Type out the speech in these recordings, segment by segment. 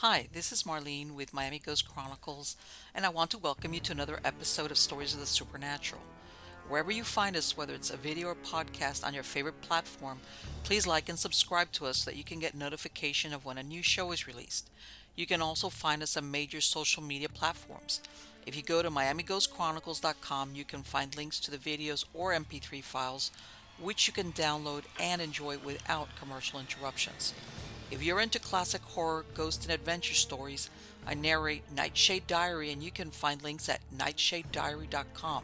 Hi, this is Marlene with Miami Ghost Chronicles, and I want to welcome you to another episode of Stories of the Supernatural. Wherever you find us, whether it's a video or podcast on your favorite platform, please like and subscribe to us so that you can get notification of when a new show is released. You can also find us on major social media platforms. If you go to miamighostchronicles.com, you can find links to the videos or MP3 files, which you can download and enjoy without commercial interruptions. If you're into classic horror, ghost, and adventure stories, I narrate Nightshade Diary, and you can find links at nightshadediary.com.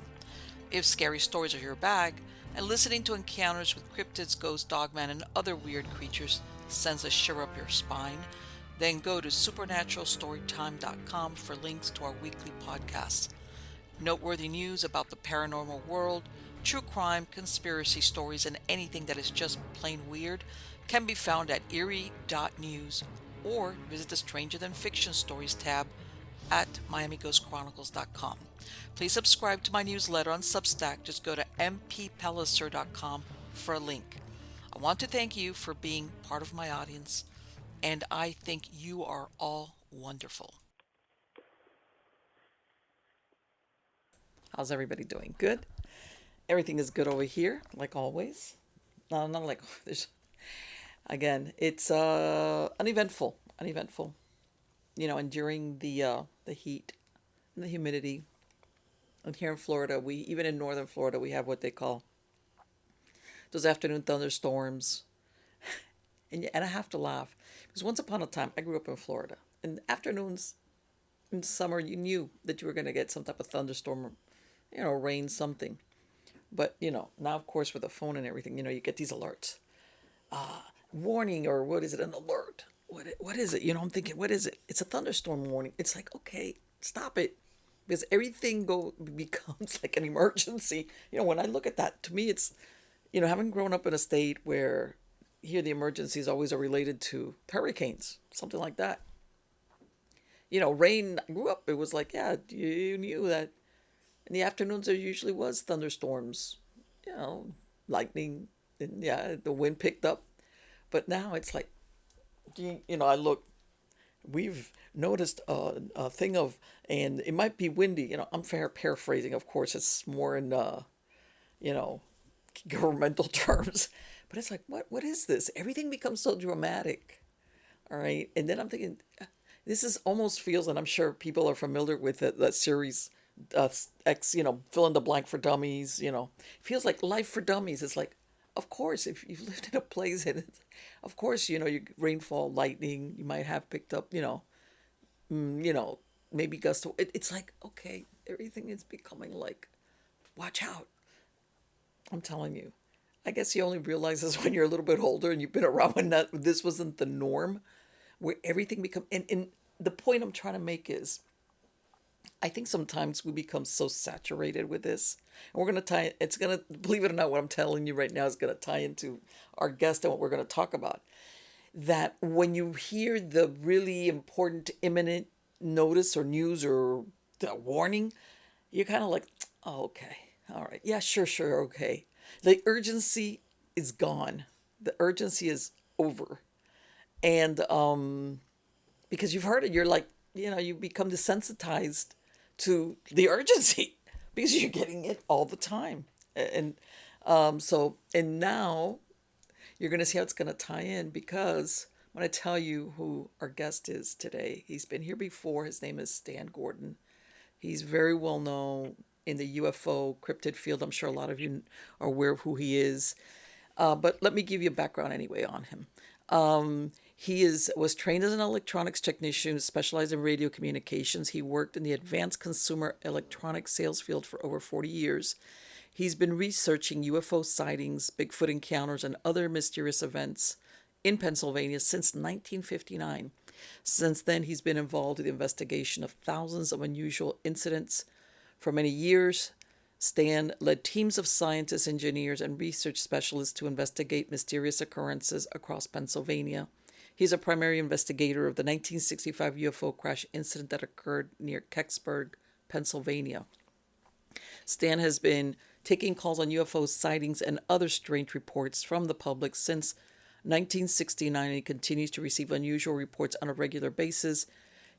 If scary stories are your bag, and listening to encounters with cryptids, ghosts, dogman, and other weird creatures sends a shiver up your spine, then go to supernaturalstorytime.com for links to our weekly podcasts. Noteworthy news about the paranormal world, true crime, conspiracy stories, and anything that is just plain weird can be found at eerie.news or visit the Stranger Than Fiction Stories tab at miamighostchronicles.com. Please subscribe to my newsletter on Substack. Just go to mppelliser.com for a link. I want to thank you for being part of my audience, and I think you are all wonderful. How's everybody doing? Good? Everything is good over here, like always. No, not like there's. Again, it's uneventful. And during the heat and the humidity, and here in Florida, we even in northern Florida, we have what they call those afternoon thunderstorms, and I have to laugh because once upon a time I grew up in Florida, and afternoons in the summer you knew that you were going to get some type of thunderstorm, or, rain something. But now of course with the phone and everything, you get these alerts, warning, or what is it, an alert? What is it? I'm thinking, what is it? It's a thunderstorm warning. It's like, okay, stop it, because everything becomes like an emergency. When I look at that, to me, it's having grown up in a state where here the emergencies always are related to hurricanes, something like that. Rain. I grew up. It was like, yeah, you knew that in the afternoons there usually was thunderstorms. Lightning, and yeah, the wind picked up. But now it's like, I look, we've noticed a thing of, and it might be windy. I'm paraphrasing, of course. It's more in, you know, governmental terms. But it's like, what is this? Everything becomes so dramatic. All right. And then I'm thinking, this is almost feels, and I'm sure people are familiar with it, that series, X, fill in the blank for dummies, feels like life for dummies. It's like, of course, if you've lived in a place and of course, you rainfall, lightning, you might have picked up, maybe gust. It's like, okay, everything is becoming like, watch out. I'm telling you. I guess you only realize this when you're a little bit older and you've been around when this wasn't the norm, where everything become, and the point I'm trying to make is, I think sometimes we become so saturated with this. And we're going to it's going to, believe it or not, what I'm telling you right now is going to tie into our guest and what we're going to talk about. That when you hear the really important, imminent notice or news or the warning, you're kind of like, oh, okay, all right, yeah, sure, okay. The urgency is gone. The urgency is over. And because you've heard it, you're like, you become desensitized to the urgency because you're getting it all the time. And and now you're going to see how it's going to tie in, because I'm going to tell you who our guest is today. He's been here before. His name is Stan Gordon. He's very well known in the UFO cryptid field. I'm sure a lot of you are aware of who he is. But let me give you a background anyway on him. Was trained as an electronics technician, specialized in radio communications. He worked in the advanced consumer electronics sales field for over 40 years. He's been researching UFO sightings, Bigfoot encounters, and other mysterious events in Pennsylvania since 1959. Since then, he's been involved in the investigation of thousands of unusual incidents. For many years, Stan led teams of scientists, engineers, and research specialists to investigate mysterious occurrences across Pennsylvania. He's a primary investigator of the 1965 UFO crash incident that occurred near Kecksburg, Pennsylvania. Stan has been taking calls on UFO sightings and other strange reports from the public since 1969, and he continues to receive unusual reports on a regular basis.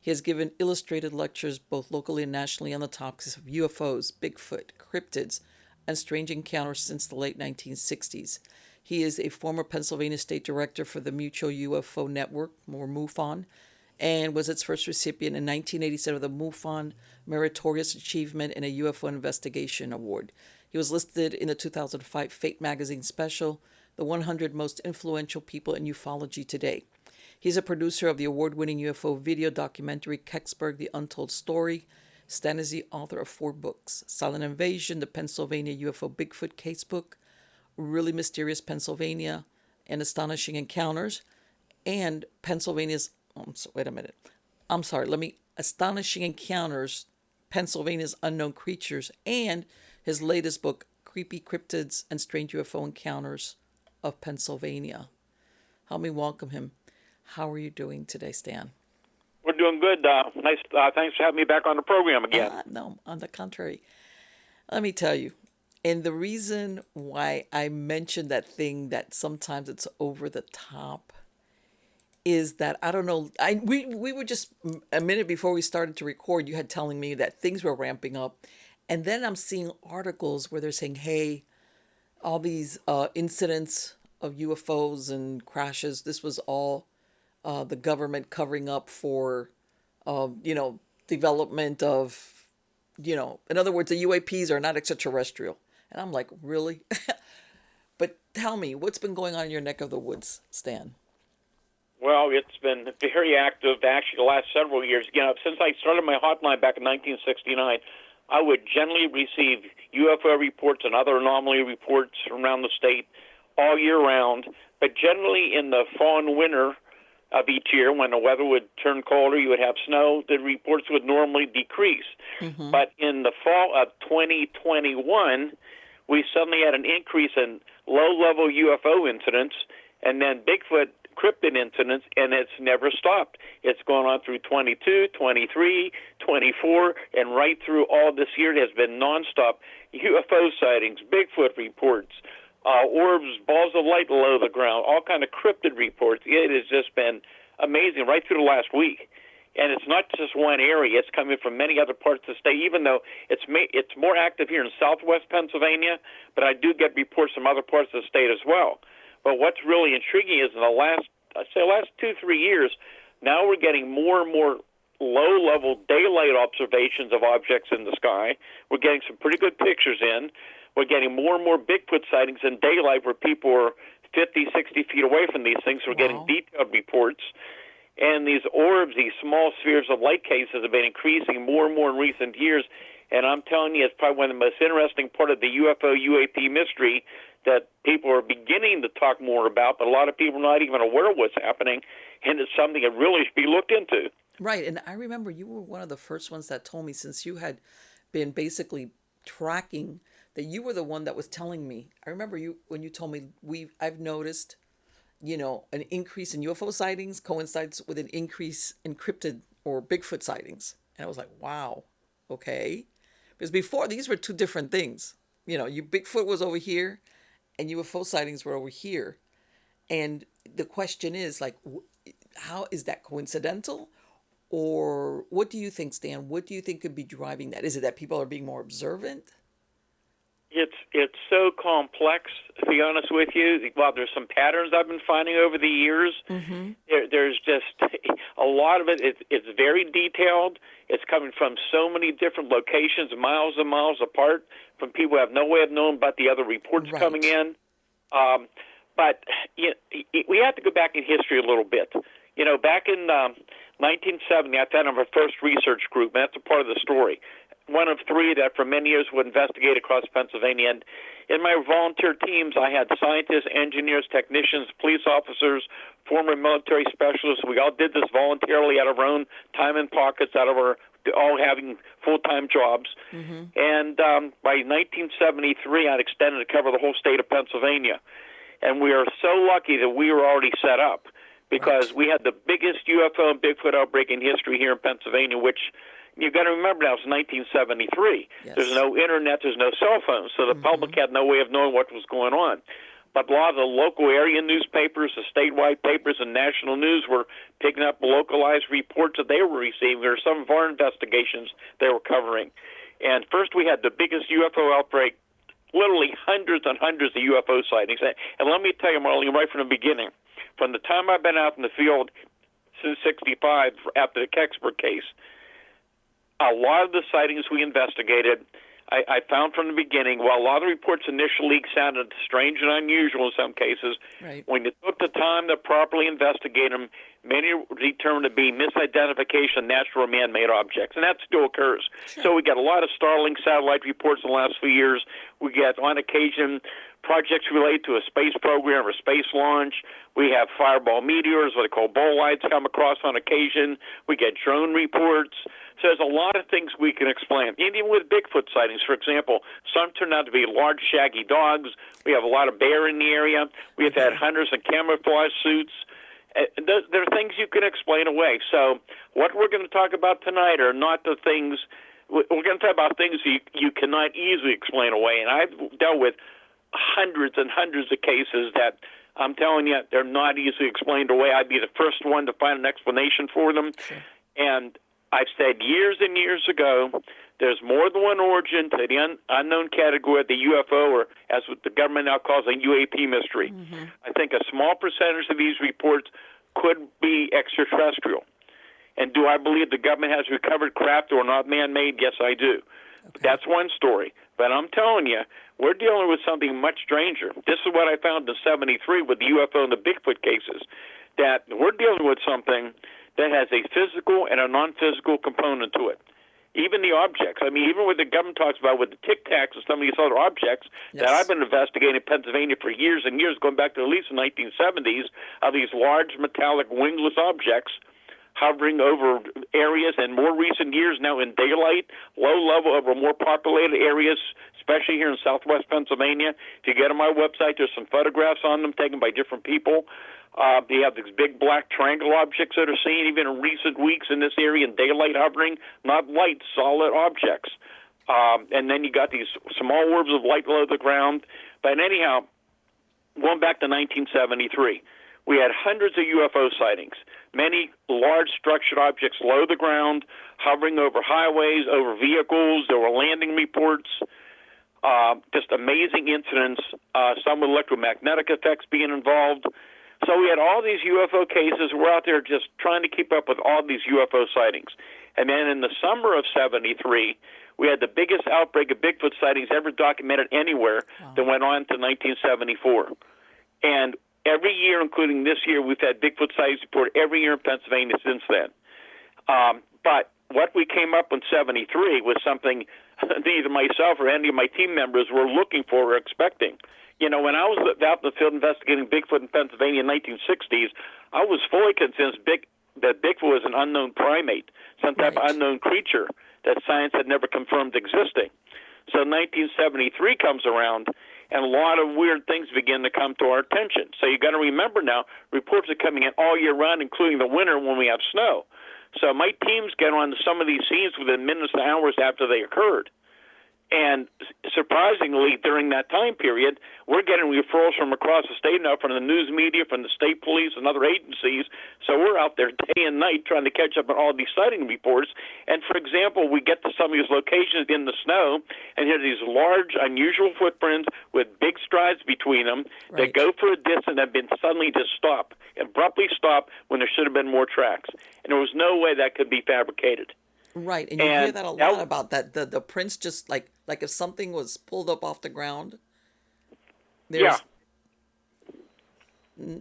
He has given illustrated lectures both locally and nationally on the topics of UFOs, Bigfoot, cryptids, and strange encounters since the late 1960s. He is a former Pennsylvania State Director for the Mutual UFO Network, or MUFON, and was its first recipient in 1987 of the MUFON Meritorious Achievement in a UFO Investigation Award. He was listed in the 2005 Fate magazine special, The 100 Most Influential People in UFOlogy Today. He's a producer of the award-winning UFO video documentary Kecksburg, The Untold Story. Stan is the author of 4 books: Silent Invasion, The Pennsylvania UFO-Bigfoot Casebook, Really Mysterious Pennsylvania, and Astonishing Encounters, and Astonishing Encounters, Pennsylvania's Unknown Creatures, and his latest book, Creepy Cryptids and Strange UFO Encounters of Pennsylvania. Help me welcome him. How are you doing today, Stan? We're doing good. Nice. Thanks for having me back on the program again. No, on the contrary. Let me tell you, and the reason why I mentioned that thing that sometimes it's over the top is that, I don't know, we were just a minute before we started to record, you had telling me that things were ramping up. And then I'm seeing articles where they're saying, hey, all these incidents of UFOs and crashes, this was all the government covering up for, development of, in other words, the UAPs are not extraterrestrial. And I'm like, really? But tell me, what's been going on in your neck of the woods, Stan? Well, it's been very active, actually, the last several years. Since I started my hotline back in 1969, I would generally receive UFO reports and other anomaly reports from around the state all year round. But generally in the fall and winter of each year, when the weather would turn colder, you would have snow, the reports would normally decrease. Mm-hmm. But in the fall of 2021, we suddenly had an increase in low-level UFO incidents, and then Bigfoot cryptid incidents, and it's never stopped. It's gone on through 22, 23, 24, and right through all this year it has been nonstop UFO sightings, Bigfoot reports, orbs, balls of light below the ground, all kind of cryptid reports. It has just been amazing right through the last week. And it's not just one area. It's coming from many other parts of the state, even though it's more active here in southwest Pennsylvania, but I do get reports from other parts of the state as well. But what's really intriguing is in the last 2-3 years, now we're getting more and more low-level daylight observations of objects in the sky. We're getting some pretty good pictures in. We're getting more and more Bigfoot sightings in daylight where people are 50, 60 feet away from these things. So we're getting detailed reports. And these orbs, these small spheres of light cases, have been increasing more and more in recent years. And I'm telling you, it's probably one of the most interesting part of the UFO-UAP mystery that people are beginning to talk more about, but a lot of people are not even aware of what's happening, and it's something that really should be looked into. Right, and I remember you were one of the first ones that told me, since you had been basically tracking, that you were the one that was telling me. I remember you when you told me, I've noticed, an increase in UFO sightings coincides with an increase in cryptid or Bigfoot sightings. And I was like, wow, okay. Because before, these were two different things. Bigfoot was over here, and UFO sightings were over here. And the question is, how is that coincidental? Or what do you think, Stan? What do you think could be driving that? Is it that people are being more observant? It's so complex, to be honest with you. Well, there's some patterns I've been finding over the years. Mm-hmm. There's just a lot of it. It's very detailed. It's coming from so many different locations, miles and miles apart, from people who have no way of knowing about the other reports coming in. But we have to go back in history a little bit. Back in 1970, I founded my first research group, and that's a part of the story. One of 3 that for many years would investigate across Pennsylvania. And in my volunteer teams, I had scientists, engineers, technicians, police officers, former military specialists. We all did this voluntarily out of our own time and pockets, all having full-time jobs. Mm-hmm. And by 1973, I'd extended to cover the whole state of Pennsylvania. And we are so lucky that we were already set up, because we had the biggest UFO and Bigfoot outbreak in history here in Pennsylvania, which you've got to remember now, it's 1973. Yes. There's no internet, there's no cell phones, so the public had no way of knowing what was going on. but a lot of the local area newspapers, the statewide papers, and national news were picking up localized reports that they were receiving, or some of our investigations they were covering. And first we had the biggest UFO outbreak, literally hundreds and hundreds of UFO sightings. And let me tell you, Marlene, right from the beginning, from the time I've been out in the field since 65, after the Kecksburg case, a lot of the sightings we investigated, I found from the beginning, while a lot of the reports initially sounded strange and unusual in some cases, Right. when you took the time to properly investigate them, many were determined to be misidentification of natural or man-made objects, and that still occurs. Sure. So we got a lot of Starlink satellite reports in the last few years. We get, on occasion, projects related to a space program or space launch. We have fireball meteors, what they call bolides, come across on occasion. We get drone reports. So there's a lot of things we can explain. Even with Bigfoot sightings, for example, some turn out to be large, shaggy dogs. We have a lot of bear in the area. We have had hunters in camouflage suits. There are things you can explain away. So what we're going to talk about tonight are not the things – we're going to talk about things you cannot easily explain away. And I've dealt with hundreds and hundreds of cases that I'm telling you they're not easily explained away. I'd be the first one to find an explanation for them. Sure. And I've said years and years ago, there's more than one origin to the unknown category of the UFO, or as what the government now calls a UAP mystery. Mm-hmm. I think a small percentage of these reports could be extraterrestrial. And do I believe the government has recovered craft or not man-made? Yes, I do. Okay. That's one story. But I'm telling you, we're dealing with something much stranger. This is what I found in 73 with the UFO and the Bigfoot cases, that we're dealing with something that has a physical and a non-physical component to it. Even the objects. I mean, even what the government talks about with the Tic Tacs and some of these other objects that I've been investigating in Pennsylvania for years and years, going back to at least the 1970s, are these large metallic wingless objects hovering over areas, in more recent years now in daylight, low level over more populated areas, especially here in southwest Pennsylvania. If you get on my website, there's some photographs on them taken by different people. You have these big black triangle objects that are seen even in recent weeks in this area in daylight hovering, not light, solid objects. And then you got these small orbs of light below the ground. But anyhow, going back to 1973, we had hundreds of UFO sightings, many large structured objects below the ground, hovering over highways, over vehicles. There were landing reports, just amazing incidents, some with electromagnetic effects being involved. So we had all these UFO cases. We're out there just trying to keep up with all these UFO sightings. And then in the summer of 73, we had the biggest outbreak of Bigfoot sightings ever documented anywhere that went on to 1974. And every year, including this year, we've had Bigfoot sightings reported every year in Pennsylvania since then. But what we came up in 73 was something neither myself or any of my team members were looking for or expecting. You know, when I was out in the field investigating Bigfoot in Pennsylvania in the 1960s, I was fully convinced that Bigfoot was an unknown primate, some type of unknown creature that science had never confirmed existing. So 1973 comes around, and a lot of weird things begin to come to our attention. So you got to remember now, reports are coming in all year round, including the winter when we have snow. So my teams get on to some of these scenes within minutes and hours after they occurred. And surprisingly, during that time period, we're getting referrals from across the state now from the news media, from the state police and other agencies. So we're out there day and night trying to catch up on all these sighting reports. And, for example, we get to some of these locations in the snow and hear these large, unusual footprints with big strides between them that go for a distance and have been suddenly just stopped, abruptly stopped when there should have been more tracks. And there was no way that could be fabricated. Right, and you hear that a lot about that. The prints just like if something was pulled up off the ground. Yeah.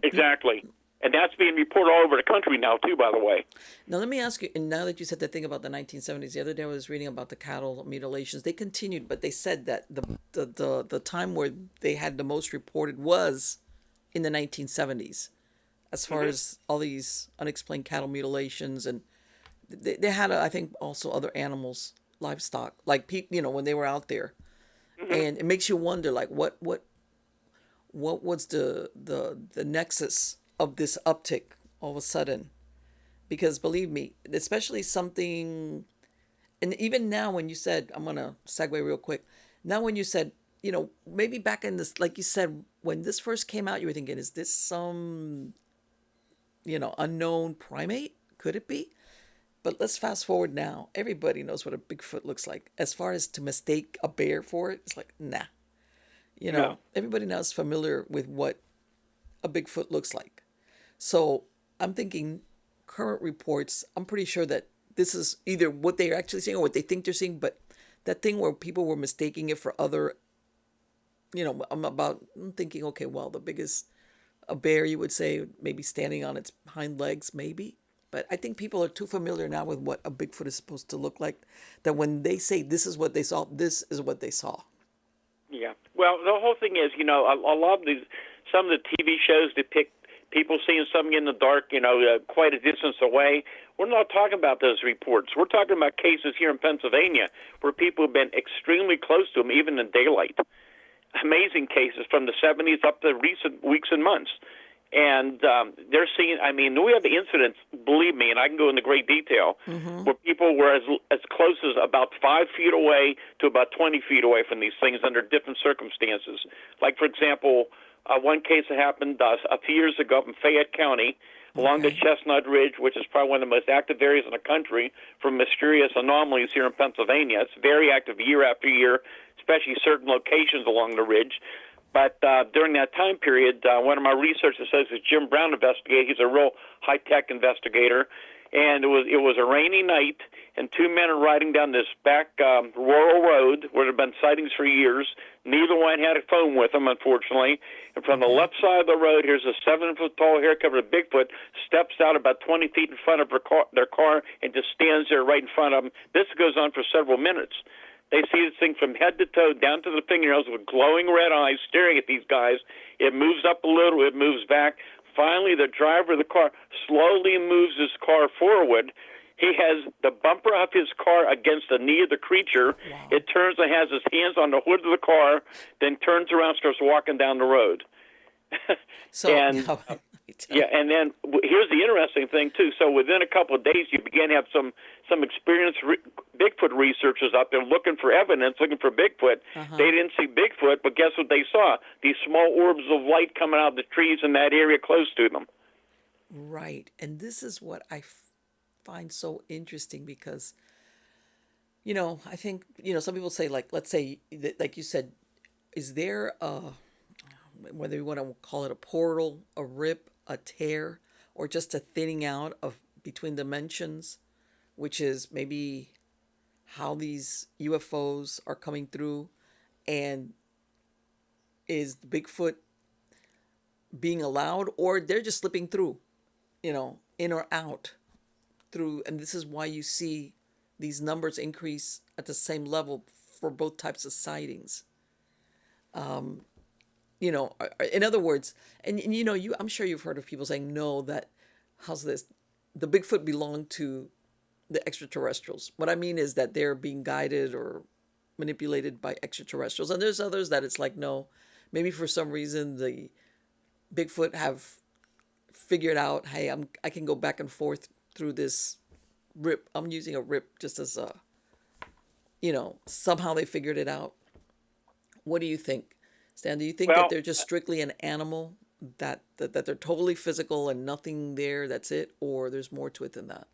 Exactly. And that's being reported all over the country now, too, by the way. Now, let me ask you, and now that you said the thing about the 1970s, the other day I was reading about the cattle mutilations. They continued, but they said that the time where they had the most reported was in the 1970s, as far as all these unexplained cattle mutilations. And they had, I think, also other animals, livestock, like people, when they were out there. And it makes you wonder, like, what was the nexus of this uptick all of a sudden? Because believe me, especially something, and even now when you said, I'm going to segue real quick. Now when you said, maybe back in this, like you said, when this first came out, you were thinking, is this some, unknown primate? Could it be? But let's fast forward now. Everybody knows what a Bigfoot looks like. As far as to mistake a bear for it, it's like, nah. No. Everybody now is familiar with what a Bigfoot looks like. So I'm thinking current reports, I'm pretty sure that this is either what they're actually seeing or what they think they're seeing, but that thing where people were mistaking it for other, I'm thinking, okay, well, a bear, you would say, maybe standing on its hind legs, maybe. But I think people are too familiar now with what a Bigfoot is supposed to look like that when they say this is what they saw, this is what they saw. Yeah. Well, the whole thing is, a lot of some of the TV shows depict people seeing something in the dark, quite a distance away. We're not talking about those reports. We're talking about cases here in Pennsylvania where people have been extremely close to them, even in daylight. Amazing cases from the 70s up to recent weeks and months. And they're seeing, we have incidents, believe me, and I can go into great detail, where people were as close as about 5 feet away to about 20 feet away from these things under different circumstances. Like, for example, one case that happened a few years ago in Fayette County along the Chestnut Ridge, which is probably one of the most active areas in the country for mysterious anomalies here in Pennsylvania. It's very active year after year, especially certain locations along the ridge. But during that time period, one of my research associates, Jim Brown, investigated. He's a real high-tech investigator. And it was a rainy night, and two men are riding down this back rural road where there have been sightings for years. Neither one had a phone with them, unfortunately. And from the left side of the road, here's a 7-foot-tall, hair-covered Bigfoot, steps out about 20 feet in front of their car and just stands there right in front of them. This goes on for several minutes. They see this thing from head to toe, down to the fingernails, with glowing red eyes staring at these guys. It moves up a little, it moves back. Finally, the driver of the car slowly moves his car forward. He has the bumper of his car against the knee of the creature. Wow. It turns and has his hands on the hood of the car, then turns around and starts walking down the road. And then here's the interesting thing, too. So within a couple of days, you begin to have some experienced Bigfoot researchers out there looking for evidence, looking for Bigfoot. They didn't see Bigfoot, but guess what they saw? These small orbs of light coming out of the trees in that area close to them. Right. And this is what I find so interesting because, I think, some people say, like, let's say, like you said, is there whether you want to call it a portal, a rip, a tear, or just a thinning out of between dimensions, which is maybe how these UFOs are coming through, and is Bigfoot being allowed, or they're just slipping through, in or out through, and this is why you see these numbers increase at the same level for both types of sightings. In other words, and I'm sure you've heard of people saying, no, that, how's this? The Bigfoot belonged to the extraterrestrials. What I mean is that they're being guided or manipulated by extraterrestrials. And there's others that it's like, no, maybe for some reason the Bigfoot have figured out, hey, I can go back and forth through this rip. I'm using a rip just as a, somehow they figured it out. What do you think? Stan, do you think that they're just strictly an animal, that they're totally physical and nothing there, that's it, or there's more to it than that?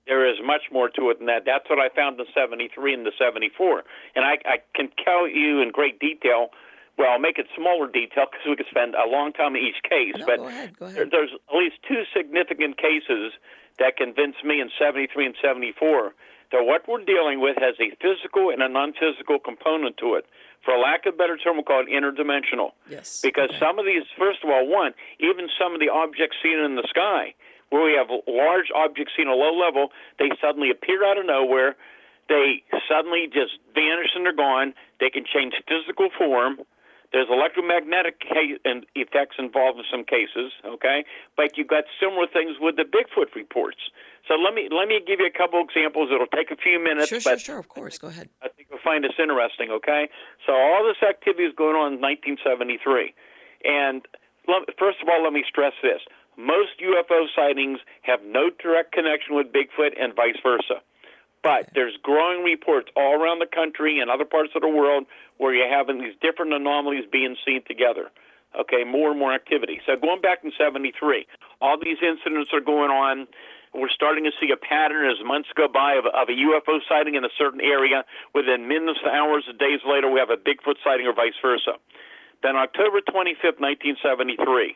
There is much more to it than that. That's what I found in 73 and the 74. And I can tell you in great detail, well, I'll make it smaller detail because we could spend a long time in each case. No, but go ahead. There's at least two significant cases that convinced me in 73 and 74 that what we're dealing with has a physical and a non-physical component to it. For lack of a better term, we'll call it interdimensional. Yes. Because some of these, first of all, even some of the objects seen in the sky, where we have large objects seen at a low level, they suddenly appear out of nowhere. They suddenly just vanish and they're gone. They can change physical form. There's electromagnetic effects involved in some cases, okay? But you've got similar things with the Bigfoot reports. So let me give you a couple examples. It'll take a few minutes. Sure, of course. Go ahead. I think you'll find this interesting, okay? So all this activity is going on in 1973. And first of all, let me stress this. Most UFO sightings have no direct connection with Bigfoot and vice versa. But there's growing reports all around the country and other parts of the world where you're having these different anomalies being seen together. Okay, more and more activity. So going back in 73, all these incidents are going on. We're starting to see a pattern as months go by of a UFO sighting in a certain area. Within minutes, hours, and days later, we have a Bigfoot sighting or vice versa. Then October 25th, 1973,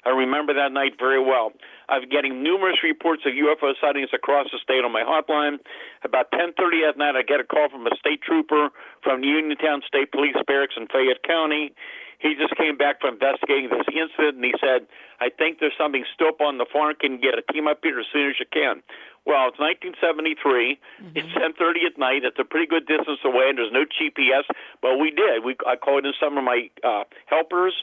I remember that night very well. I'm getting numerous reports of UFO sightings across the state on my hotline. About 10:30 at night, I get a call from a state trooper from the Uniontown State Police Barracks in Fayette County. He just came back from investigating this incident, and he said, I think there's something still up on the farm. Can you get a team up here as soon as you can? Well, it's 1973. It's 10:30 at night. It's a pretty good distance away, and there's no GPS. But we did. I called in some of my helpers.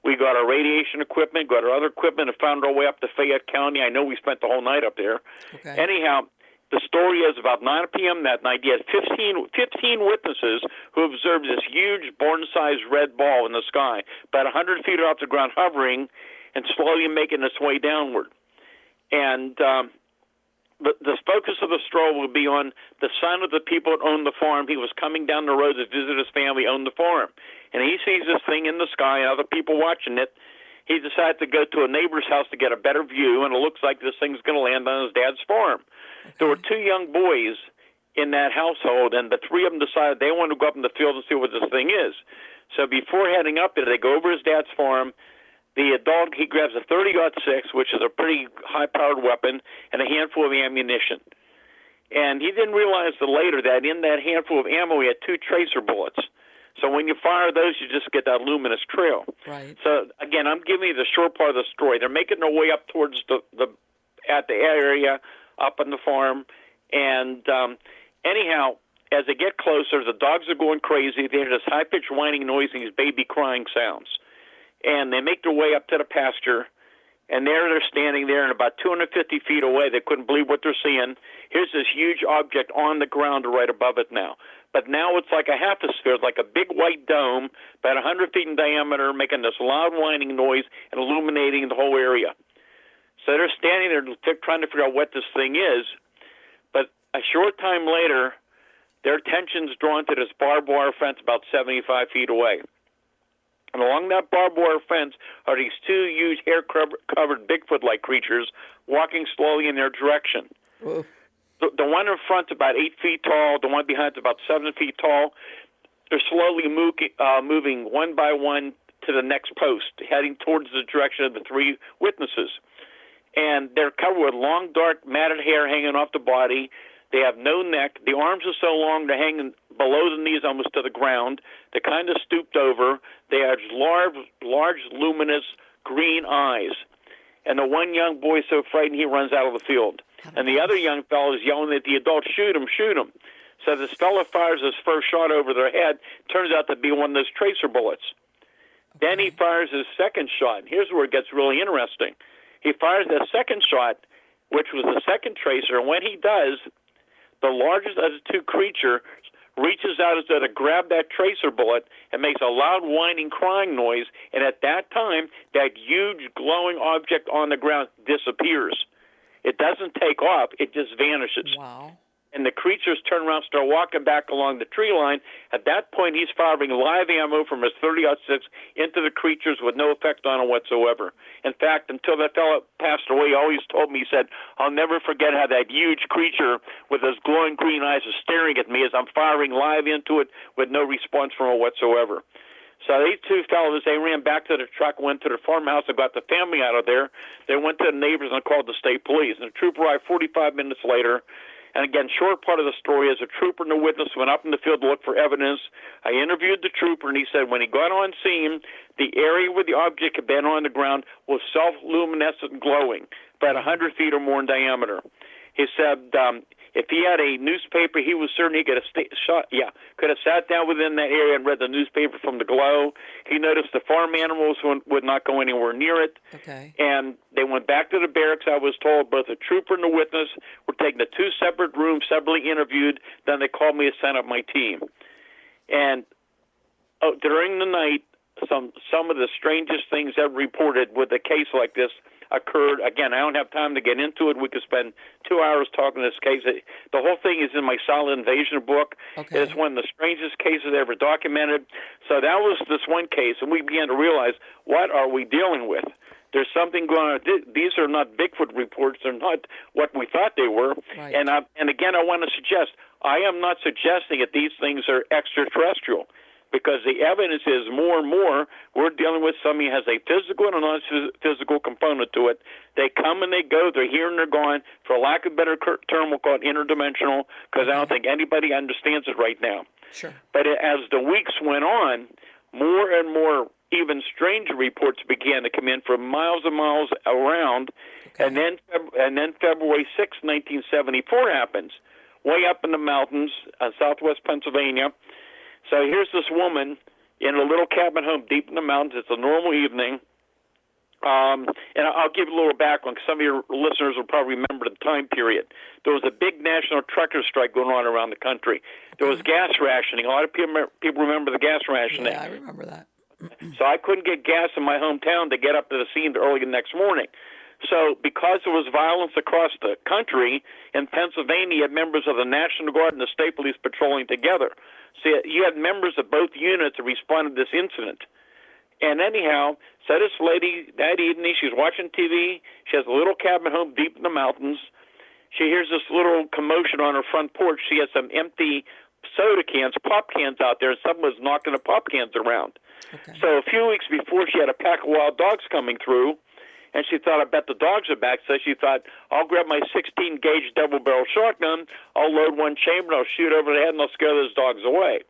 We got our radiation equipment, got our other equipment, and found our way up to Fayette County. I know we spent the whole night up there. Okay. Anyhow, the story is about 9 p.m. that night, you had 15 witnesses who observed this huge barn-sized red ball in the sky, about 100 feet off the ground, hovering and slowly making its way downward. And the focus of the stroll would be on the son of the people that owned the farm. He was coming down the road to visit his family, owned the farm. And he sees this thing in the sky and other people watching it. He decided to go to a neighbor's house to get a better view, and it looks like this thing's going to land on his dad's farm. Okay. There were 2 young boys in that household, and the 3 of them decided they wanted to go up in the field and see what this thing is. So before heading up there, they go over his dad's farm. The adult, he grabs a 30-06, which is a pretty high-powered weapon, and a handful of ammunition. And he didn't realize till later that in that handful of ammo, he had 2 tracer bullets. So when you fire those, you just get that luminous trail. Right. So, again, I'm giving you the short part of the story. They're making their way up towards the area up on the farm. And anyhow, as they get closer, the dogs are going crazy. They hear this high-pitched whining noise and these baby crying sounds. And they make their way up to the pasture, and there they're standing there, and about 250 feet away, they couldn't believe what they're seeing. Here's this huge object on the ground right above it now. But now it's like a half a sphere, like a big white dome, about 100 feet in diameter, making this loud whining noise and illuminating the whole area. So they're standing there trying to figure out what this thing is. But a short time later, their attention's drawn to this barbed wire fence about 75 feet away. And along that barbed wire fence are these 2 huge hair-covered Bigfoot-like creatures walking slowly in their direction. Whoa. The one in front is about 8 feet tall. The one behind is about 7 feet tall. They're slowly moving one by one to the next post, heading towards the direction of the 3 witnesses. And they're covered with long, dark, matted hair hanging off the body. They have no neck. The arms are so long they're hanging below the knees almost to the ground. They're kind of stooped over. They have large, luminous green eyes. And the one young boy is so frightened he runs out of the field. And the other young fellow is yelling at the adult, shoot him, shoot him. So this fellow fires his first shot over their head. Turns out to be one of those tracer bullets. Okay. Then he fires his second shot. Here's where it gets really interesting. He fires that second shot, which was the second tracer, and when he does, the largest of the 2 creatures reaches out as though to grab that tracer bullet and makes a loud whining, crying noise, and at that time, that huge glowing object on the ground disappears. It doesn't take off, it just vanishes. Wow. And the creatures turn around and start walking back along the tree line. At that point, he's firing live ammo from his 30-06 into the creatures with no effect on them whatsoever. In fact, until that fellow passed away, he always told me, he said, I'll never forget how that huge creature with those glowing green eyes is staring at me as I'm firing live into it with no response from it whatsoever. So these 2 fellows, they ran back to the truck, went to the farmhouse, and got the family out of there. They went to the neighbors and called the state police. And the trooper arrived 45 minutes later. And again, short part of the story is a trooper and a witness went up in the field to look for evidence. I interviewed the trooper, and he said when he got on scene, the area where the object had been on the ground was self-luminescent and glowing, about 100 feet or more in diameter. He said if he had a newspaper, he was certain he could have sat down within that area and read the newspaper from the glow. He noticed the farm animals would not go anywhere near it. Okay. And they went back to the barracks. I was told both the trooper and the witness were taken to 2 separate rooms, separately interviewed. Then they called me to send up my team. And during the night, some of the strangest things ever reported with a case like this occurred. Again, I don't have time to get into it. We could spend 2 hours talking this case. The whole thing is in my Silent Invasion book. Okay. It's one of the strangest cases ever documented. So that was this one case, and we began to realize, what are we dealing with? There's something going on. These are not Bigfoot reports. They're not what we thought they were. Right. And again, I want to suggest, I am not suggesting that these things are extraterrestrial, because the evidence is more and more we're dealing with something that has a physical and a non-physical component to it. They come and they go. They're here and they're gone. For lack of a better term, we'll call it interdimensional, because I don't think anybody understands it right now. Sure. But as the weeks went on, more and more even stranger reports began to come in from miles and miles around. Okay. And then February 6, 1974 happens, way up in the mountains, southwest Pennsylvania. So here's this woman in a little cabin home deep in the mountains. It's a normal evening. And I'll give a little background, because some of your listeners will probably remember the time period. There was a big national trucker strike going on around the country. There was gas rationing. A lot of people remember the gas rationing. Yeah, I remember that. So I couldn't get gas in my hometown to get up to the scene early the next morning. So because there was violence across the country, in Pennsylvania, you had members of the National Guard and the State Police patrolling together. So you had members of both units that responded to this incident. And anyhow, so this lady, that evening, she was watching TV. She has a little cabin home deep in the mountains. She hears this little commotion on her front porch. She has some empty soda cans, pop cans out there, and someone was knocking the pop cans around. Okay. So a few weeks before, she had a pack of wild dogs coming through, and she thought, I bet the dogs are back. So she thought, I'll grab my 16-gauge double-barrel shotgun, I'll load one chamber, I'll shoot over the head, and I'll scare those dogs away.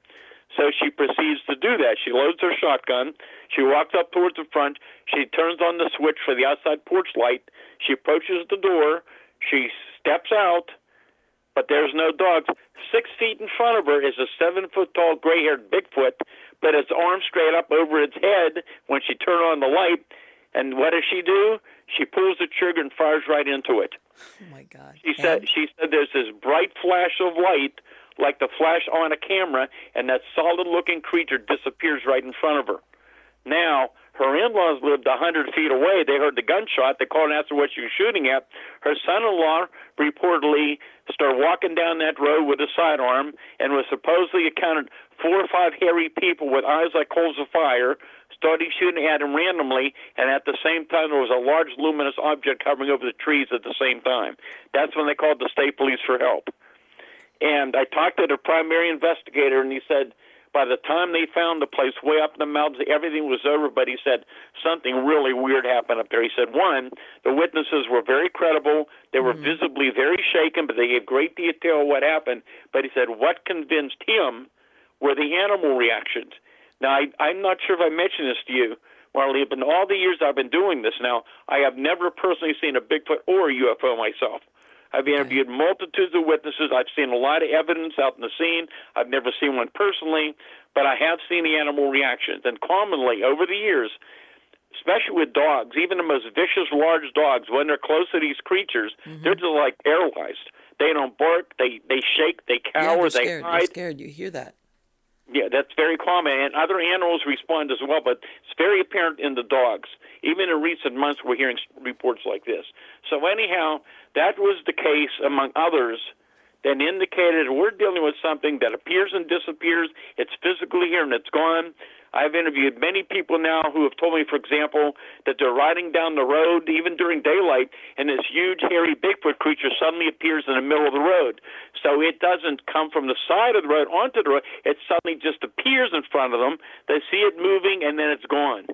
So she proceeds to do that. She loads her shotgun. She walks up towards the front. She turns on the switch for the outside porch light. She approaches the door. She steps out, but there's no dogs. 6 feet in front of her is a 7-foot-tall gray-haired Bigfoot, but its arms straight up over its head when she turned on the light. And what does she do? She pulls the trigger and fires right into it. Oh, my God. She said there's this bright flash of light, like the flash on a camera, and that solid-looking creature disappears right in front of her. Now, her in-laws lived 100 feet away. They heard the gunshot. They called and asked her what she was shooting at. Her son-in-law reportedly started walking down that road with a sidearm and was supposedly encountered 4 or 5 hairy people with eyes like coals of fire, starting shooting at him randomly, and at the same time there was a large luminous object hovering over the trees at the same time. That's when they called the state police for help. And I talked to the primary investigator, and he said by the time they found the place way up in the mountains, everything was over, but he said something really weird happened up there. He said, one, the witnesses were very credible. They were visibly very shaken, but they gave great detail of what happened. But he said what convinced him were the animal reactions. Now, I'm not sure if I mentioned this to you, Marley, but in all the years I've been doing this now, I have never personally seen a Bigfoot or a UFO myself. I've interviewed multitudes of witnesses. I've seen a lot of evidence out in the scene. I've never seen one personally, but I have seen the animal reactions. And commonly, over the years, especially with dogs, even the most vicious large dogs, when they're close to these creatures, they're just like paralyzed. They don't bark. They shake. They cower. They hide. They're scared. You hear that. Yeah, that's very common, and other animals respond as well, but it's very apparent in the dogs. Even in recent months, we're hearing reports like this. So anyhow, that was the case, among others, that indicated we're dealing with something that appears and disappears. It's physically here and it's gone. I've interviewed many people now who have told me, for example, that they're riding down the road, even during daylight, and this huge, hairy Bigfoot creature suddenly appears in the middle of the road. So it doesn't come from the side of the road onto the road. It suddenly just appears in front of them. They see it moving, and then it's gone.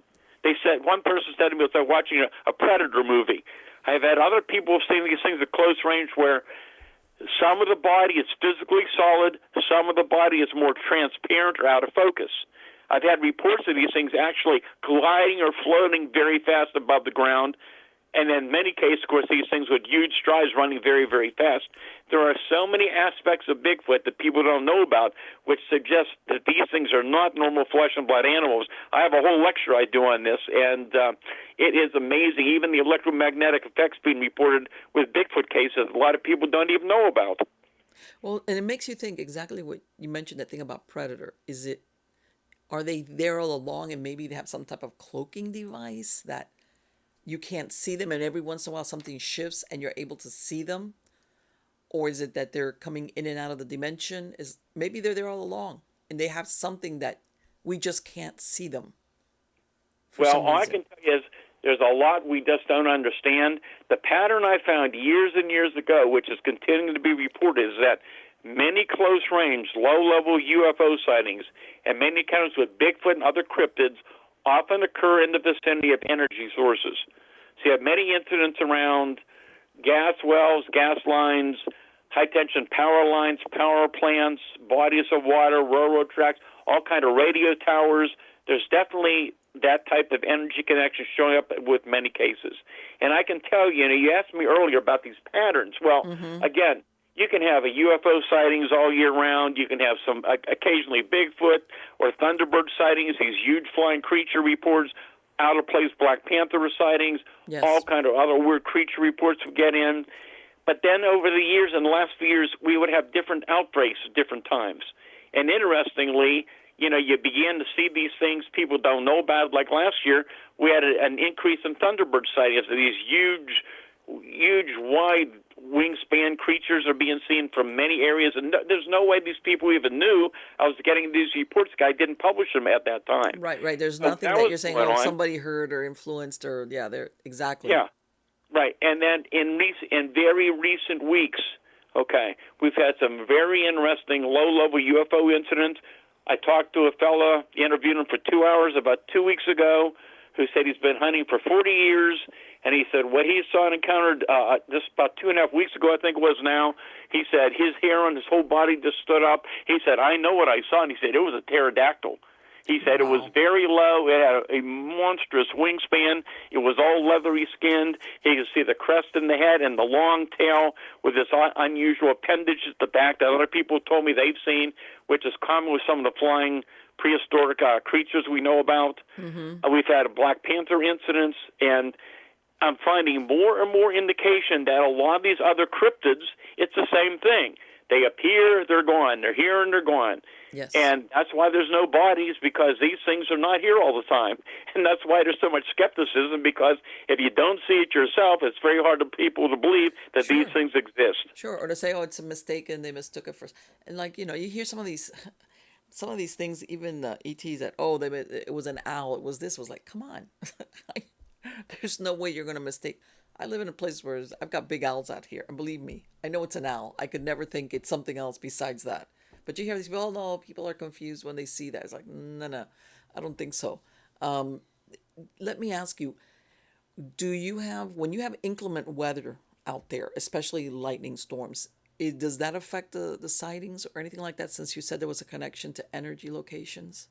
They said, one person said to me, it's like watching a Predator movie. I've had other people have seen these things at close range where some of the body is physically solid, some of the body is more transparent or out of focus. I've had reports of these things actually gliding or floating very fast above the ground, and in many cases, of course, these things with huge strides running very, very fast. There are so many aspects of Bigfoot that people don't know about, which suggests that these things are not normal flesh and blood animals. I have a whole lecture I do on this, and it is amazing. Even the electromagnetic effects being reported with Bigfoot cases, a lot of people don't even know about. Well, and it makes you think exactly what you mentioned, that thing about Predator. Are they there all along, and maybe they have some type of cloaking device that you can't see them and every once in a while something shifts and you're able to see them? Or is it that they're coming in and out of the dimension? Is maybe they're there all along and they have something that we just can't see them for Well, some all I reason? can tell you is there's a lot we just don't understand. The pattern I found years and years ago, which is continuing to be reported, is that many close-range, low-level UFO sightings and many encounters with Bigfoot and other cryptids often occur in the vicinity of energy sources. So you have many incidents around gas wells, gas lines, high-tension power lines, power plants, bodies of water, railroad tracks, all kind of radio towers. There's definitely that type of energy connection showing up with many cases. And I can tell you, you asked me earlier about these patterns. Well, again, you can have a UFO sightings all year round. You can have some occasionally Bigfoot or Thunderbird sightings, these huge flying creature reports, out-of-place Black Panther sightings, Yes. all kind of other weird creature reports we get in. But then over the years, in the last few years, we would have different outbreaks at different times. And interestingly, you begin to see these things people don't know about. Like last year, we had an increase in Thunderbird sightings. These huge, wide wingspan creatures are being seen from many areas, and there's no way these people even knew I was getting these reports. The guy didn't publish them at that time. Right. There's So nothing that that was you're saying, going oh, on. somebody heard or influenced or, yeah, they're exactly. Yeah, right. And then in very recent weeks, okay, we've had some very interesting low-level UFO incidents. I talked to a fella, interviewed him for 2 hours about 2 weeks ago, who said he's been hunting for 40 years, and he said what he saw and encountered just about 2.5 weeks ago, I think it was now, he said his hair on his whole body just stood up. He said, I know what I saw, and he said it was a pterodactyl. He said it was very low. It had a monstrous wingspan. It was all leathery skinned. He could see the crest in the head and the long tail with this unusual appendage at the back that other people told me they've seen, which is common with some of the flying prehistoric creatures we know about. We've had Black Panther incidents, and I'm finding more and more indication that a lot of these other cryptids, it's the same thing. They appear, they're gone. They're here and they're gone. Yes. And that's why there's no bodies, because these things are not here all the time. And that's why there's so much skepticism, because if you don't see it yourself, it's very hard for people to believe that these things exist. Sure. Or to say, oh, it's a mistake and they mistook it for. And like, you hear some of these things, even the ETs that, oh, it was an owl, it was this, was like, come on. There's no way you're going to mistake. I live in a place where I've got big owls out here. And believe me, I know it's an owl. I could never think it's something else besides that. But you hear these people, oh, no, people are confused when they see that. It's like, no, I don't think so. Let me ask you, when you have inclement weather out there, especially lightning storms, does that affect the sightings or anything like that, since you said there was a connection to energy locations?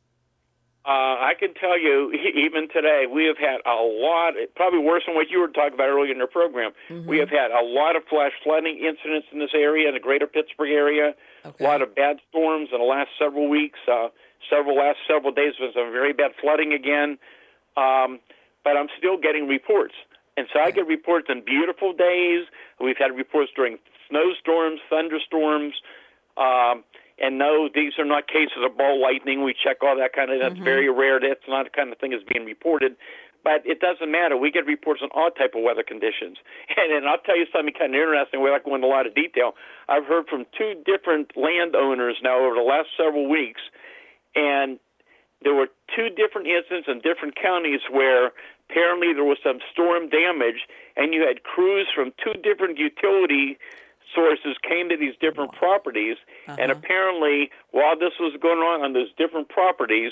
I can tell you, even today, we have had a lot, probably worse than what you were talking about earlier in your program. We have had a lot of flash flooding incidents in this area, in the greater Pittsburgh area. Okay. A lot of bad storms in the last several weeks. Last several days was some very bad flooding again. But I'm still getting reports. And so I get reports on beautiful days. We've had reports during snowstorms, thunderstorms. And no, these are not cases of ball lightning. We check all that kind of, that's very rare. That's not the kind of thing that's being reported. But it doesn't matter. We get reports on all type of weather conditions. And I'll tell you something kind of interesting without going into a lot of detail. I've heard from 2 different landowners now over the last several weeks, and there were 2 different incidents in different counties where apparently there was some storm damage, and you had crews from 2 different utility sources came to these different properties, and apparently while this was going on those different properties,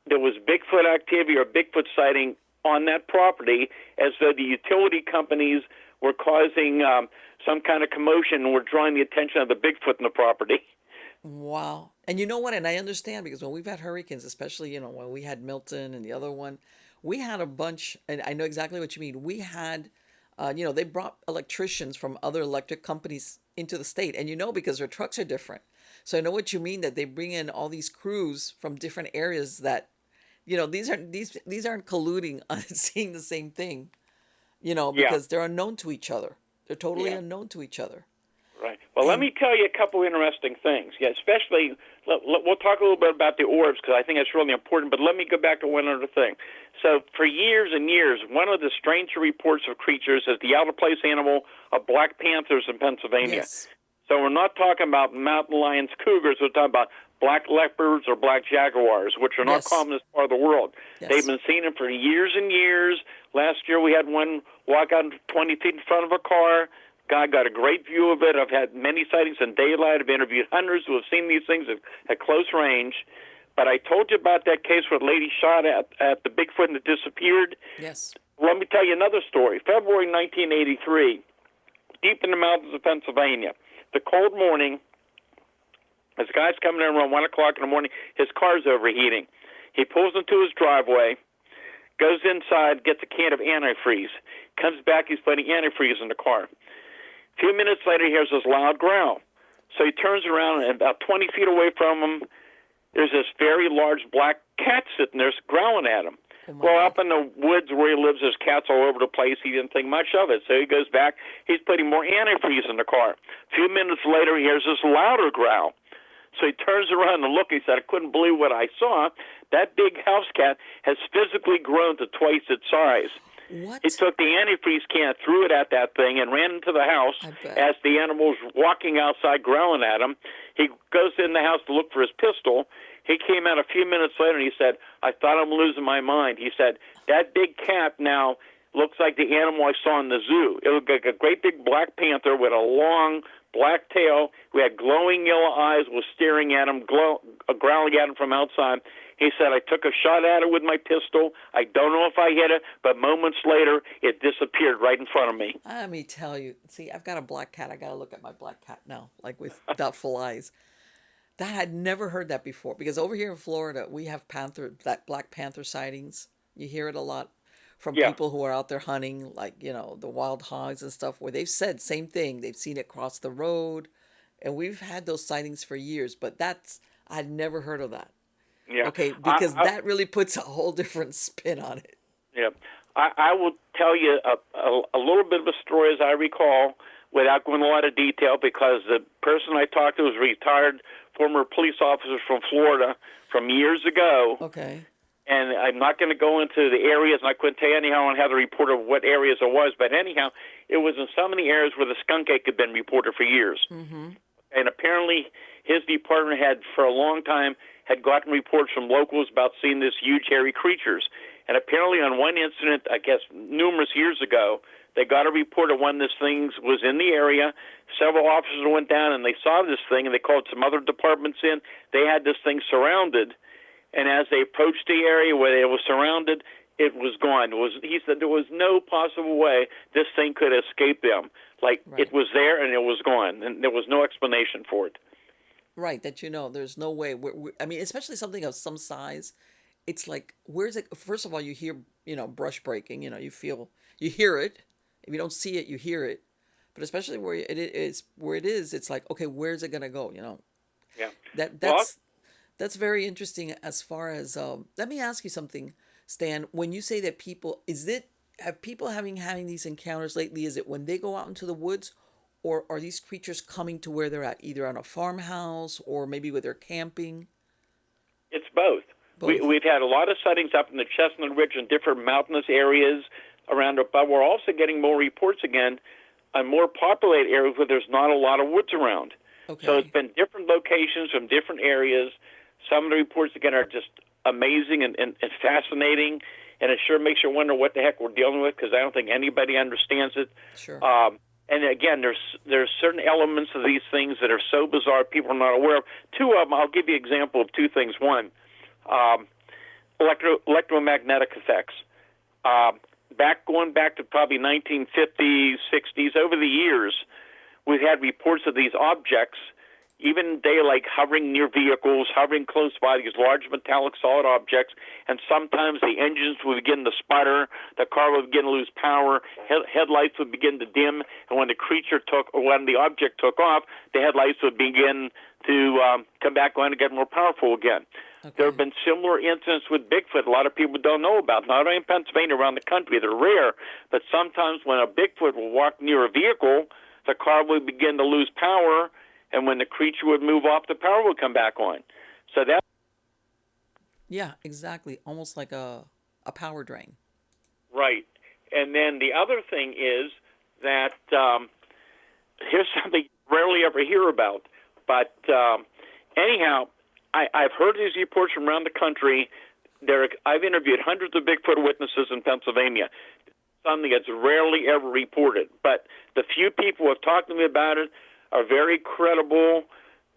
there was Bigfoot activity or Bigfoot sighting on that property, as though the utility companies were causing some kind of commotion and were drawing the attention of the Bigfoot in the property. Wow. And you know what? And I understand, because when we've had hurricanes, especially, when we had Milton and the other one, we had a bunch, and I know exactly what you mean. We had, they brought electricians from other electric companies into the state, and because their trucks are different. So I know what you mean, that they bring in all these crews from different areas that, these aren't colluding on seeing the same thing, because they're unknown to each other. They're totally unknown to each other. Right. Well, let me tell you a couple interesting things. Yeah, especially we'll talk a little bit about the orbs because I think it's really important, but let me go back to one other thing. So for years and years, one of the stranger reports of creatures is the out-of-place animal of black panthers in Pennsylvania. Yes. So we're not talking about mountain lions, cougars. We're talking about black leopards or black jaguars, which are not common in this part of the world. Yes. They've been seeing them for years and years. Last year we had one walk out 20 feet in front of a car. Guy got a great view of it. I've had many sightings in daylight. I've interviewed hundreds who have seen these things at close range. But I told you about that case where a lady shot at the Bigfoot and it disappeared. Yes. Let me tell you another story. February 1983, deep in the mountains of Pennsylvania, the cold morning, this guy's coming in around 1 o'clock in the morning. His car's overheating. He pulls into his driveway, goes inside, gets a can of antifreeze, comes back, he's putting antifreeze in the car. A few minutes later, he hears this loud growl. So he turns around, and about 20 feet away from him, there's this very large black cat sitting there growling at him. Well, up in the woods where he lives, there's cats all over the place. He didn't think much of it. So he goes back. He's putting more antifreeze in the car. A few minutes later, he hears this louder growl. So he turns around and looks. He said, I couldn't believe what I saw. That big house cat has physically grown to twice its size. What? He took the antifreeze can, threw it at that thing, and ran into the house as the animal was walking outside growling at him. He goes in the house to look for his pistol. He came out a few minutes later, and he said, I thought I'm losing my mind. He said, that big cat now looks like the animal I saw in the zoo. It looked like a great big black panther with a long black tail. We had glowing yellow eyes, was staring at him, growling at him from outside. He said, I took a shot at it with my pistol. I don't know if I hit it, but moments later, it disappeared right in front of me. Let me tell you. See, I've got a black cat. I got to look at my black cat now, like with doubtful eyes. That I'd never heard that before, because over here in Florida, we have black panther sightings. You hear it a lot from people who are out there hunting, like, the wild hogs and stuff, where they've said same thing. They've seen it cross the road, and we've had those sightings for years, but I'd never heard of that. Yeah. Okay, because that really puts a whole different spin on it. Yeah. I will tell you a little bit of a story as I recall, without going into a lot of detail, because the person I talked to was a retired former police officer from Florida from years ago. Okay. And I'm not going to go into the areas, and I couldn't tell you anyhow on how to report of what areas it was, but anyhow, it was in so many areas where the skunk ache had been reported for years. Mm-hmm. And apparently his department had, for a long time, had gotten reports from locals about seeing this huge hairy creatures. And apparently on one incident, I guess numerous years ago, they got a report of when this thing was in the area. Several officers went down and they saw this thing, and they called some other departments in. They had this thing surrounded. And as they approached the area where it was surrounded, it was gone. He said there was no possible way this thing could escape them. Like, it was there and it was gone, and there was no explanation for it. Right, that there's no way. I mean, especially something of some size, it's like, where's it? First of all, you hear, brush breaking. You hear it. If you don't see it, you hear it. But especially where it is, it's like, okay, where's it gonna go? Yeah. That's very interesting. As far as let me ask you something, Stan. When you say that have people having these encounters lately? Is it when they go out into the woods? Or are these creatures coming to where they're at, either on a farmhouse or maybe where they're camping? It's both. We've had a lot of sightings up in the Chestnut Ridge and different mountainous areas around it, but we're also getting more reports again on more populated areas where there's not a lot of woods around. Okay. So it's been different locations from different areas. Some of the reports, again, are just amazing and fascinating, and it sure makes you wonder what the heck we're dealing with, because I don't think anybody understands it. Sure. And again, there's certain elements of these things that are so bizarre people are not aware of. Two of them, I'll give you an example of two things. One, electromagnetic effects. Going back to probably 1950s, 60s, over the years, we've had reports of these objects, even in daylight, hovering near vehicles, hovering close by these large metallic solid objects, and sometimes the engines would begin to sputter, the car would begin to lose power, headlights would begin to dim, and when the object took off, the headlights would begin to come back on and get more powerful again. Okay. There have been similar incidents with Bigfoot a lot of people don't know about, not only in Pennsylvania, around the country. They're rare, but sometimes when a Bigfoot will walk near a vehicle, the car would begin to lose power, and when the creature would move off, the power would come back on. So that Yeah, exactly. Almost like a power drain. right. And then the other thing is that here's something you rarely ever hear about. But anyhow, I've heard these reports from around the country. I've interviewed hundreds of Bigfoot witnesses in Pennsylvania. Something that's rarely ever reported. But the few people who have talked to me about it are very credible.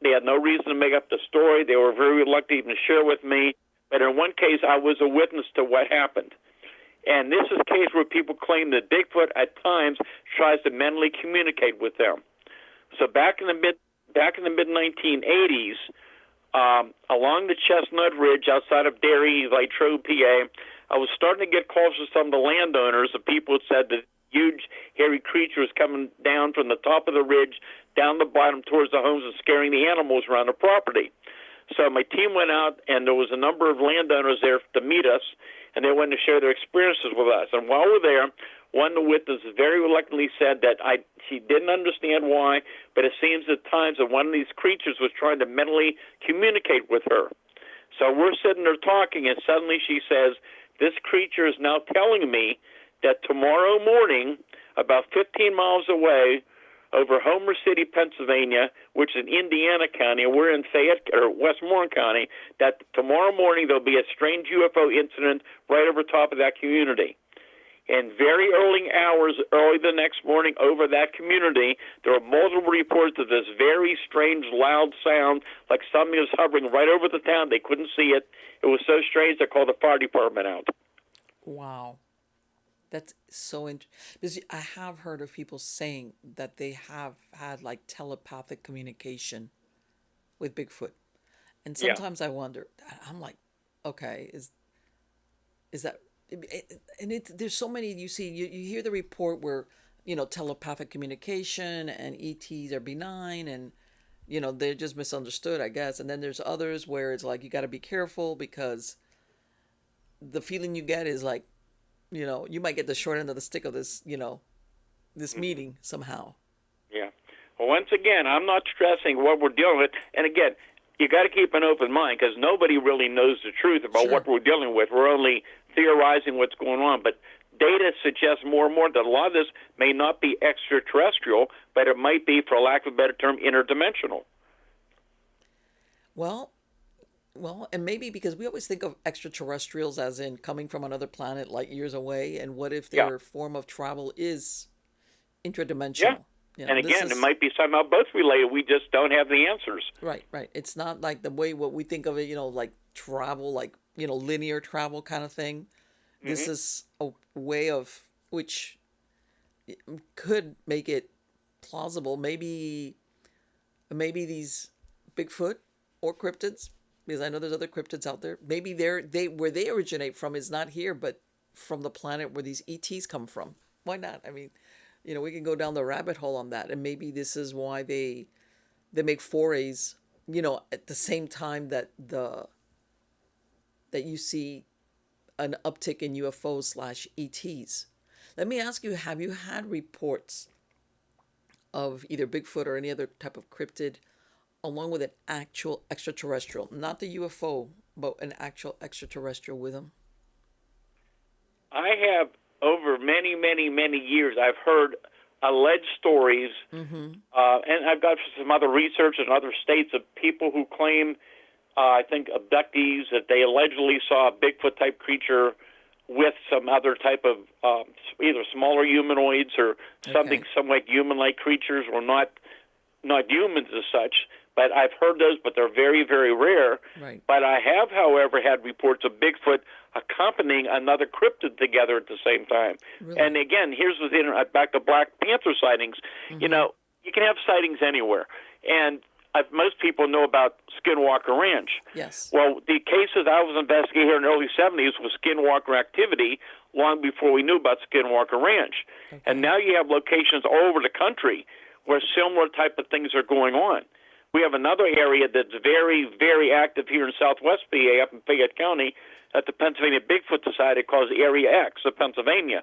They had no reason to make up the story. They were very reluctant even to share with me. But in one case, I was a witness to what happened. And this is a case where people claim that Bigfoot at times tries to mentally communicate with them. So back in the mid 1980s, along the Chestnut Ridge outside of Derry, Latrobe, PA, I was starting to get calls from some of the landowners. The people had said that huge, hairy creature was coming down from the top of the ridge down the bottom towards the homes and scaring the animals around the property. So my team went out, and there was a number of landowners there to meet us, and they wanted to share their experiences with us. And while we're there, one of the witnesses very reluctantly said that she didn't understand why, but it seems at times that one of these creatures was trying to mentally communicate with her. So we're sitting there talking, and suddenly she says, this creature is now telling me that tomorrow morning, about 15 miles away, over Homer City, Pennsylvania, which is in Indiana County, and we're in Westmoreland County, that tomorrow morning there'll be a strange UFO incident right over top of that community. And very early hours, early the next morning, over that community, there were multiple reports of this very strange, loud sound, like something was hovering right over the town. They couldn't see it. It was so strange they called the fire department out. Wow. That's so interesting. Because I have heard of people saying that they have had like telepathic communication with Bigfoot. And Yeah. sometimes I wonder, I'm like, okay, is that, and there's so many, you hear the report where, telepathic communication and ETs are benign and, they're just misunderstood, I guess. And then there's others where it's like, you got to be careful because the feeling you get is like, you might get the short end of the stick of this, this meeting somehow. Yeah. Well, once again, I'm not stressing what we're dealing with. And again, you got to keep an open mind because nobody really knows the truth about what we're dealing with. We're only theorizing what's going on. But data suggests more and more that a lot of this may not be extraterrestrial, but it might be, for lack of a better term, interdimensional. Well, and maybe because we always think of extraterrestrials as in coming from another planet light years away, and what if their form of travel is interdimensional? Yeah. And again, it might be somehow both related. We just don't have the answers. Right. It's not like the way what we think of it, like travel, like, linear travel kind of thing. Mm-hmm. This is a way of which could make it plausible. Maybe these Bigfoot or cryptids, because I know there's other cryptids out there. Maybe where they originate from is not here, but from the planet where these ETs come from. Why not? I mean, we can go down the rabbit hole on that, and maybe this is why they make forays, at the same time that you see an uptick in UFOs/ETs. Let me ask you: have you had reports of either Bigfoot or any other type of cryptid, along with an actual extraterrestrial, not the UFO, but an actual extraterrestrial with them? I have, over many, many, many years, I've heard alleged stories, and I've got some other research in other states of people who claim, I think, abductees, that they allegedly saw a Bigfoot-type creature with some other type of either smaller humanoids or something somewhat human-like creatures, or not humans as such. But I've heard those, but they're very, very rare. Right. But I have, however, had reports of Bigfoot accompanying another cryptid together at the same time. Really? And again, here's back to Black Panther sightings. You can have sightings anywhere. And most people know about Skinwalker Ranch. Yes. Well, the cases I was investigating here in the early 70s was Skinwalker activity long before we knew about Skinwalker Ranch. Okay. And now you have locations all over the country where similar type of things are going on. We have another area that's very, very active here in southwest PA, up in Fayette County, at the Pennsylvania Bigfoot Society, called Area X of Pennsylvania.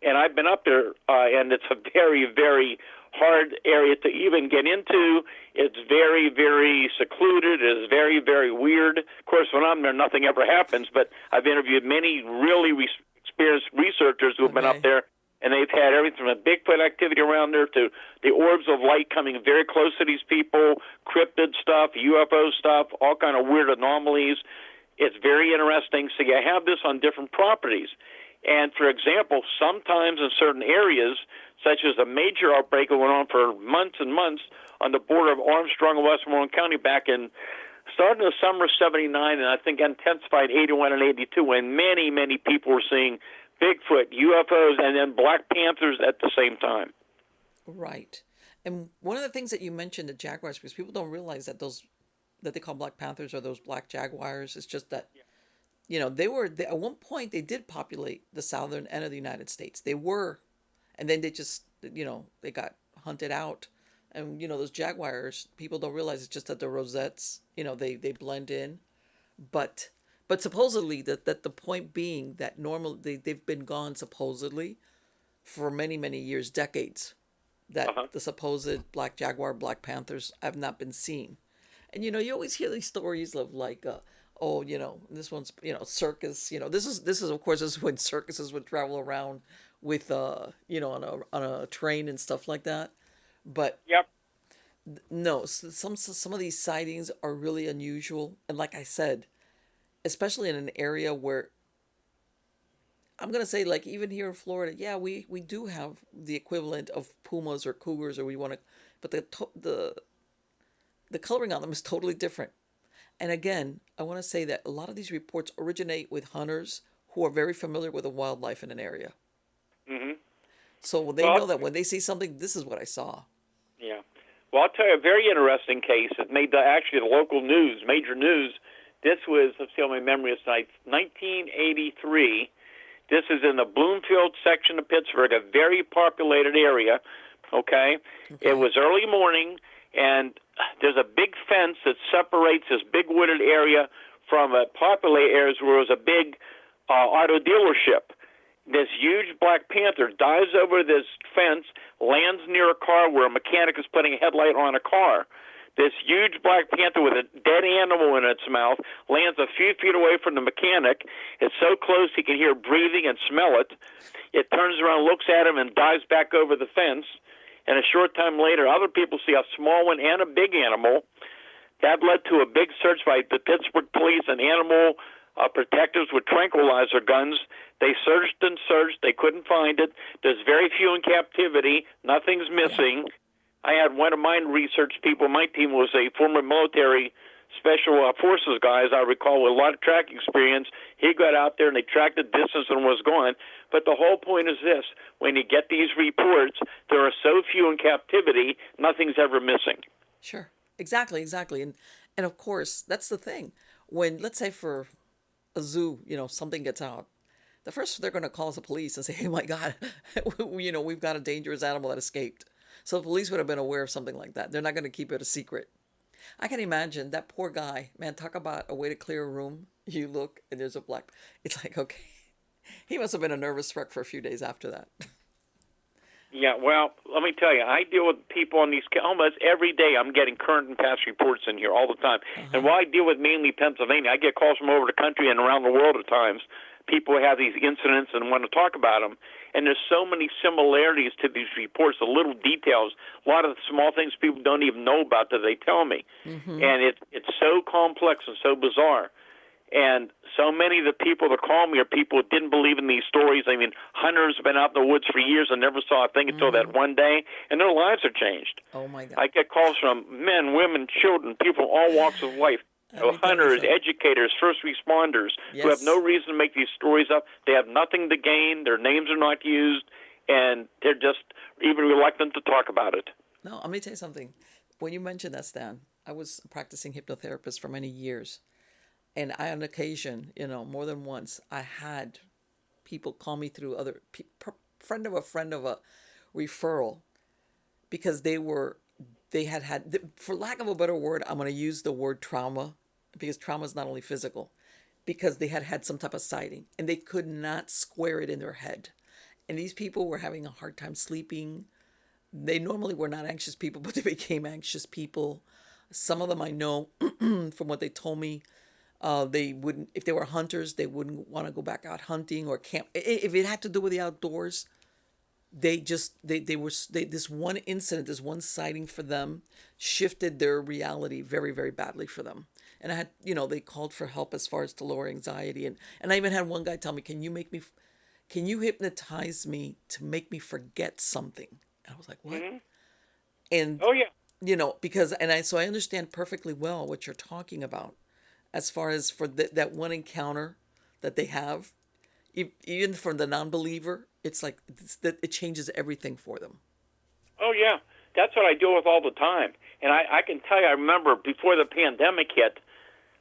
And I've been up there, and it's a very, very hard area to even get into. It's very, very secluded. It's very, very weird. Of course, when I'm there, nothing ever happens, but I've interviewed many really experienced researchers who have been up there, and they've had everything from the Bigfoot activity around there to the orbs of light coming very close to these people, cryptid stuff, UFO stuff, all kind of weird anomalies. It's very interesting. So you have this on different properties. And, for example, sometimes in certain areas, such as a major outbreak that went on for months and months on the border of Armstrong and Westmoreland County back in, starting in the summer of 79, and I think intensified 81 and 82, when many, many people were seeing Bigfoot, UFOs, and then black panthers at the same time. Right. And one of the things that you mentioned, the jaguars, because people don't realize that those, that they call black panthers, or those black jaguars, it's just that, you know, at one point they did populate the southern end of the United States. They were, and then they just, you know, they got hunted out. And, you know, those jaguars, people don't realize it's just that the rosettes, you know, they blend in. But supposedly that the point being that normally they've been gone supposedly for many, many years, decades, that the supposed black jaguar, black panthers have not been seen. And, you know, you always hear these stories of like, oh, you know, this one's, you know, circus, you know, this is of course, this is when circuses would travel around with, you know, on a train and stuff like that. But Yep. no, some of these sightings are really unusual. And like I said, especially in an area where, I'm going to say, like, even here in Florida, yeah, we do have the equivalent of pumas or cougars, or we want to, but the coloring on them is totally different. And again, I want to say that a lot of these reports originate with hunters who are very familiar with the wildlife in an area. Mm-hmm. So they know that when they see something, this is what I saw. Yeah. Well, I'll tell you a very interesting case. It made actually the local news, major news. This was, let's see how my memory is tonight, 1983. This is in the Bloomfield section of Pittsburgh, a very populated area, okay? It was early morning, and there's a big fence that separates this big wooded area from a populated area where there was a big auto dealership. This huge black panther dives over this fence, lands near a car where a mechanic is putting a headlight on a car. This huge black panther with a dead animal in its mouth lands a few feet away from the mechanic. It's so close he can hear breathing and smell it. It turns around, looks at him, and dives back over the fence. And a short time later, other people see a small one and a big animal. That led to a big search by the Pittsburgh police and animal protectors with tranquilizer guns. They searched and searched. They couldn't find it. There's very few in captivity. Nothing's missing. I had one of my research people, my team was a former military special forces guy, as I recall, with a lot of tracking experience. He got out there and they tracked the distance and was gone. But the whole point is this: when you get these reports, there are so few in captivity, nothing's ever missing. Sure. Exactly. And of course, that's the thing. When, let's say for a zoo, you know, something gets out, the first they're going to call the police and say, hey, my God, you know, we've got a dangerous animal that escaped. So the police would have been aware of something like that. They're not going to keep it a secret. I can imagine that poor guy, man, talk about a way to clear a room. You look and there's a black, it's like, okay, he must have been a nervous wreck for a few days after that. Yeah, well, let me tell you, I deal with people on these almost every day. I'm getting current and past reports in here all the time. And while I deal with mainly Pennsylvania, I get calls from over the country and around the world at times. People have these incidents and want to talk about them. And there's so many similarities to these reports, the little details, a lot of the small things people don't even know about that they tell me. And it's so complex and so bizarre. And so many of the people that call me are people who didn't believe in these stories. I mean, hunters have been out in the woods for years and never saw a thing until that one day, and their lives are changed. Oh, my God. I get calls from men, women, children, people from all walks of life. Hunters, educators, first responders who have no reason to make these stories up. They have nothing to gain. Their names are not used, and they're just even reluctant to talk about it. No, let me tell you something. When you mentioned that, Stan, I was practicing hypnotherapist for many years. And I, on occasion, you know, more than once, I had people call me through other friend of a referral, because they had, for lack of a better word, I'm going to use the word trauma, because trauma is not only physical, because they had some type of sighting and they could not square it in their head. And these people were having a hard time sleeping. They normally were not anxious people, but they became anxious people. Some of them I know from what they told me, they wouldn't, if they were hunters, they wouldn't want to go back out hunting or camp. If it had to do with the outdoors, this one incident, this one sighting for them shifted their reality very, very badly for them. And I had, they called for help as far as to lower anxiety. And I even had one guy tell me, can you hypnotize me to make me forget something? And I was like, what? Mm-hmm. And, Oh, yeah. because, so I understand perfectly well what you're talking about as far as for that one encounter that they have, even for the non-believer, it's like it changes everything for them. Oh, yeah. That's what I deal with all the time. And I can tell you, I remember before the pandemic hit,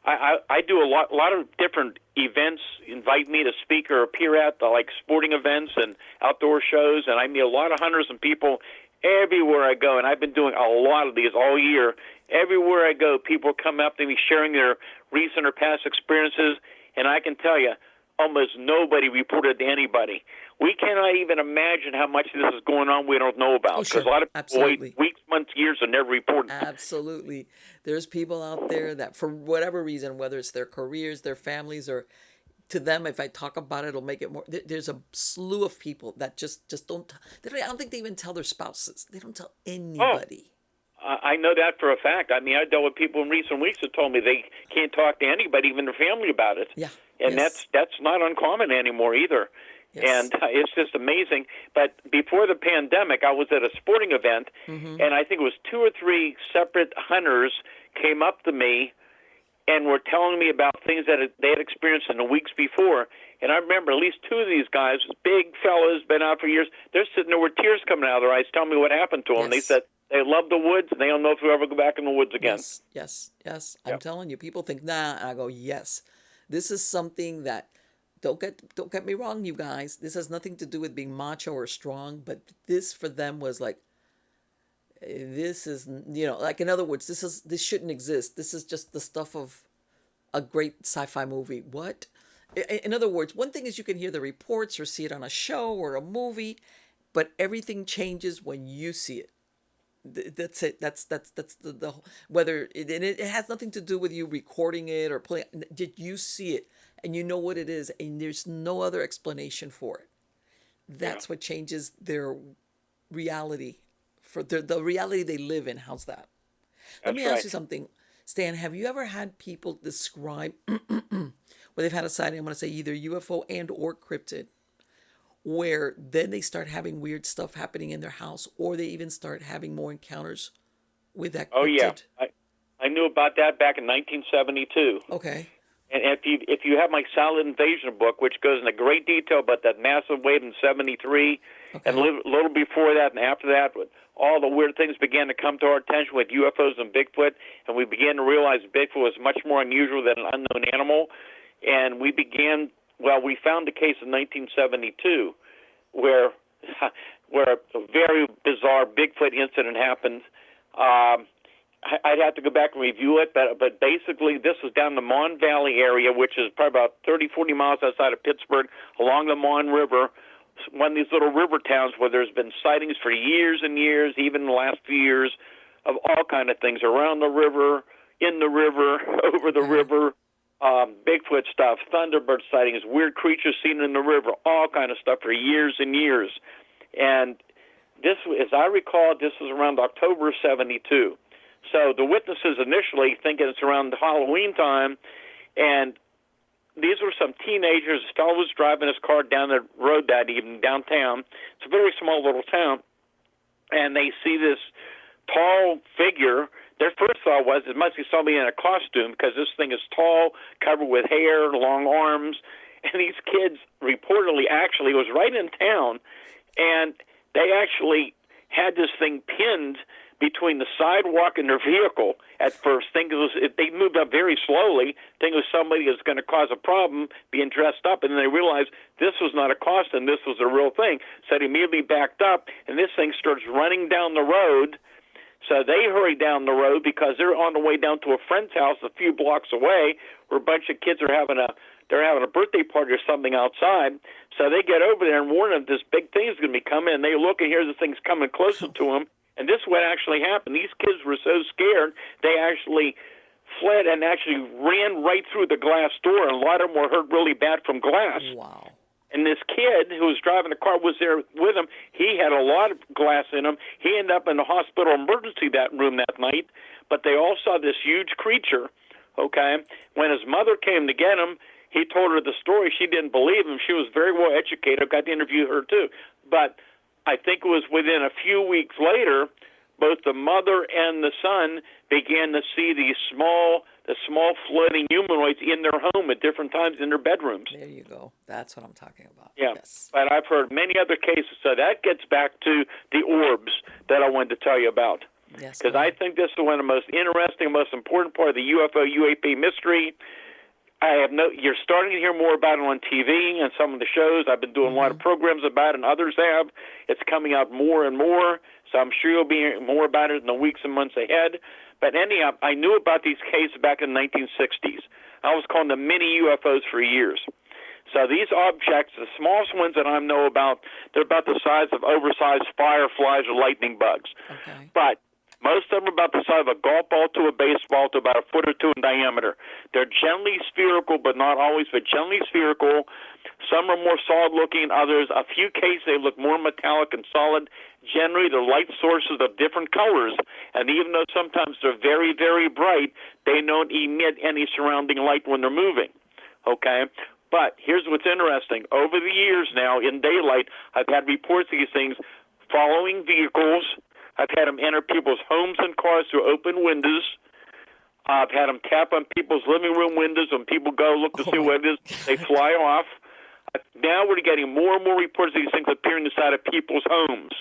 I do a lot of different events, invite me to speak or appear at, like sporting events and outdoor shows, and I meet a lot of hunters and people everywhere I go, and I've been doing a lot of these all year. Everywhere I go, people come up to me sharing their recent or past experiences, and I can tell you, almost nobody reported to anybody. We cannot even imagine how much of this is going on we don't know about. Oh, sure. Because a lot of people Absolutely. wait weeks, months, years, and never report. Absolutely. There's people out there that, for whatever reason, whether it's their careers, their families, or to them, if I talk about it, it'll make it more. There's a slew of people that just don't. I don't think they even tell their spouses. They don't tell anybody. I know that for a fact. I mean, I dealt with people in recent weeks that told me they can't talk to anybody, even their family, about it. Yeah. And yes. that's not uncommon anymore either. Yes. And it's just amazing. But before the pandemic, I was at a sporting event, and I think it was 2 or 3 separate hunters came up to me and were telling me about things that they had experienced in the weeks before. And I remember at least 2 of these guys, big fellas, been out for years, they're sitting there with tears coming out of their eyes telling me what happened to them. Yes. They said they love the woods, and they don't know if they'll ever go back in the woods again. Yes. I'm telling you, people think, nah, and I go, yes. This is something that, don't get me wrong, you guys, this has nothing to do with being macho or strong, but this for them was like, this is, like, in other words, this shouldn't exist. This is just the stuff of a great sci-fi movie. What? In other words, one thing is you can hear the reports or see it on a show or a movie, but everything changes when you see it. That's it. That's the whether it has nothing to do with you recording it or playing. Did you see it and you know what it is, and there's no other explanation for it? That's what changes their reality, for the reality they live in. How's that? Let me ask you something, Stan. Have you ever had people describe where they've had a sighting? I'm going to say either UFO and or cryptid, where then they start having weird stuff happening in their house, or they even start having more encounters with that cryptid. Oh, yeah. I knew about that back in 1972. Okay. And if you have my Silent Invasion book, which goes into great detail about that massive wave in 73, and a little before that and after that, all the weird things began to come to our attention with UFOs and Bigfoot, and we began to realize Bigfoot was much more unusual than an unknown animal. And we found a case in 1972 where a very bizarre Bigfoot incident happened. I'd have to go back and review it, but basically this was down the Mon Valley area, which is probably about 30, 40 miles outside of Pittsburgh, along the Mon River, one of these little river towns where there's been sightings for years and years, even in the last few years, of all kind of things around the river, in the river, over the river. Bigfoot stuff, Thunderbird sightings, weird creatures seen in the river, all kind of stuff for years and years. And this, as I recall, this was around October of 72. So the witnesses initially thinking it's around Halloween time, and these were some teenagers. A fellow was driving his car down the road that evening downtown. It's a very small little town, and they see this tall figure. Their first thought was it must be somebody in a costume because this thing is tall, covered with hair, long arms. And these kids reportedly actually was right in town, and they actually had this thing pinned between the sidewalk and their vehicle at first. They moved up very slowly, thinking it was somebody who was going to cause a problem being dressed up, and then they realized this was not a costume, this was a real thing. So they immediately backed up, and this thing starts running down the road. So they hurry down the road because they're on the way down to a friend's house a few blocks away, where a bunch of kids are having a birthday party or something outside. So they get over there and warn them this big thing's going to be coming, and they look and hear the thing's coming closer to them. And this is what actually happened. These kids were so scared, they actually fled and actually ran right through the glass door, and a lot of them were hurt really bad from glass. Wow. And this kid who was driving the car was there with him. He had a lot of glass in him. He ended up in the hospital emergency room that night, but they all saw this huge creature, okay? When his mother came to get him, he told her the story. She didn't believe him. She was very well educated. I got to interview her too. But I think it was within a few weeks later, both the mother and the son began to see the small floating humanoids in their home at different times in their bedrooms. There you go. That's what I'm talking about. Yeah. Yes. But I've heard many other cases. So that gets back to the orbs that I wanted to tell you about. Yes. Because I think this is one of the most interesting, most important part of the UFO UAP mystery. You're starting to hear more about it on TV and some of the shows. I've been doing a lot of programs about it, and others have. It's coming out more and more, so I'm sure you'll be hearing more about it in the weeks and months ahead. But anyhow, I knew about these cases back in the 1960s. I was calling them mini UFOs for years. So these objects, the smallest ones that I know about, they're about the size of oversized fireflies or lightning bugs. Okay. But most of them are about the size of a golf ball to a baseball to about a foot or two in diameter. They're generally spherical, but not always, but generally spherical. Some are more solid-looking, others, a few cases, they look more metallic and solid. Generally, they're light sources of different colors, and even though sometimes they're very, very bright, they don't emit any surrounding light when they're moving, okay? But here's what's interesting. Over the years now, in daylight, I've had reports of these things following vehicles. I've had them enter people's homes and cars through open windows. I've had them tap on people's living room windows when people go look to see what it is. They fly off. Now we're getting more and more reports of these things appearing inside of people's homes.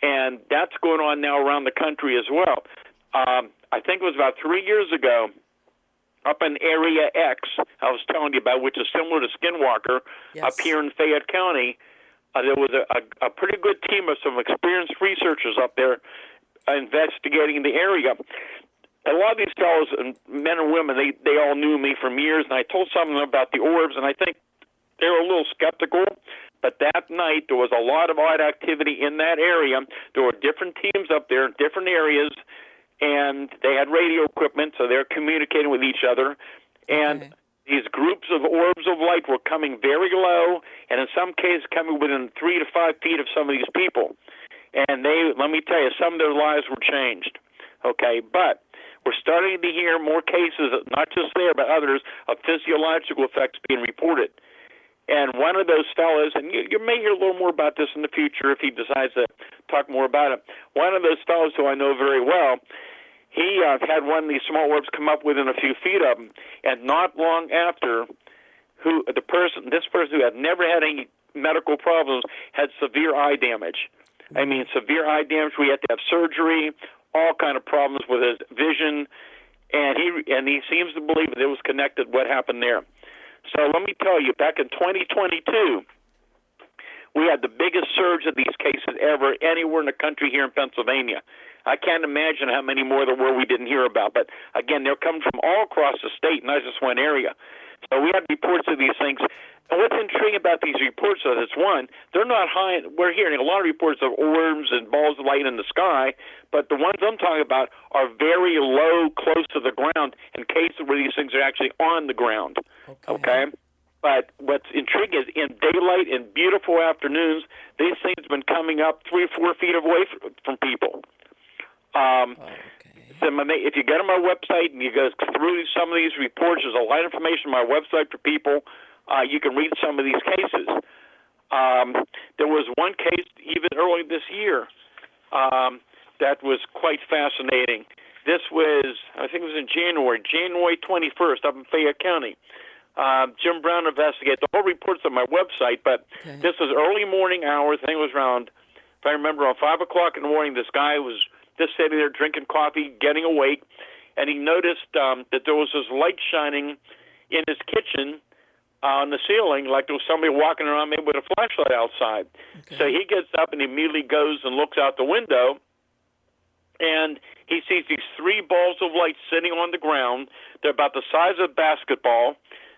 And that's going on now around the country as well. I think it was about 3 years ago, up in Area X, I was telling you about, which is similar to Skinwalker, up here in Fayette County. There was a pretty good team of some experienced researchers up there investigating the area. A lot of these fellows, and men and women, they all knew me from years, and I told some of them about the orbs, and I think they were a little skeptical. But that night, there was a lot of odd activity in that area. There were different teams up there in different areas, and they had radio equipment, so they're communicating with each other. And these groups of orbs of light were coming very low, and in some cases coming within 3 to 5 feet of some of these people. And let me tell you, some of their lives were changed. Okay, but we're starting to hear more cases, not just there, but others, of physiological effects being reported. And one of those fellows, and you may hear a little more about this in the future if he decides to talk more about it. One of those fellows who I know very well, he had one of these small orbs come up within a few feet of him, and not long after, this person who had never had any medical problems had severe eye damage. I mean, severe eye damage. We had to have surgery, all kind of problems with his vision, and he seems to believe that it was connected what happened there. So let me tell you, back in 2022, we had the biggest surge of these cases ever anywhere in the country here in Pennsylvania. I can't imagine how many more there were we didn't hear about. But, again, they're coming from all across the state, not just one area. So we had reports of these things. And what's intriguing about these reports is, one, they're not high. We're hearing a lot of reports of orbs and balls of light in the sky, but the ones I'm talking about are very low, close to the ground, in cases where these things are actually on the ground. Okay? But what's intriguing is in daylight, in beautiful afternoons, these things have been coming up 3 or 4 feet away from people. So if you go to my website and you go through some of these reports, there's a lot of information on my website for people. You can read some of these cases. There was one case even early this year that was quite fascinating. This was, I think it was in January 21st, up in Fayette County. Jim Brown investigated. The whole report's on my website, but this was early morning hours. I think it was around, if I remember, around 5 o'clock in the morning. This guy was just sitting there drinking coffee, getting awake, and he noticed that there was this light shining in his kitchen on the ceiling, like there was somebody walking around maybe with a flashlight outside. So he gets up and immediately goes and looks out the window, and he sees these three balls of light sitting on the ground. They're about the size of a basketball.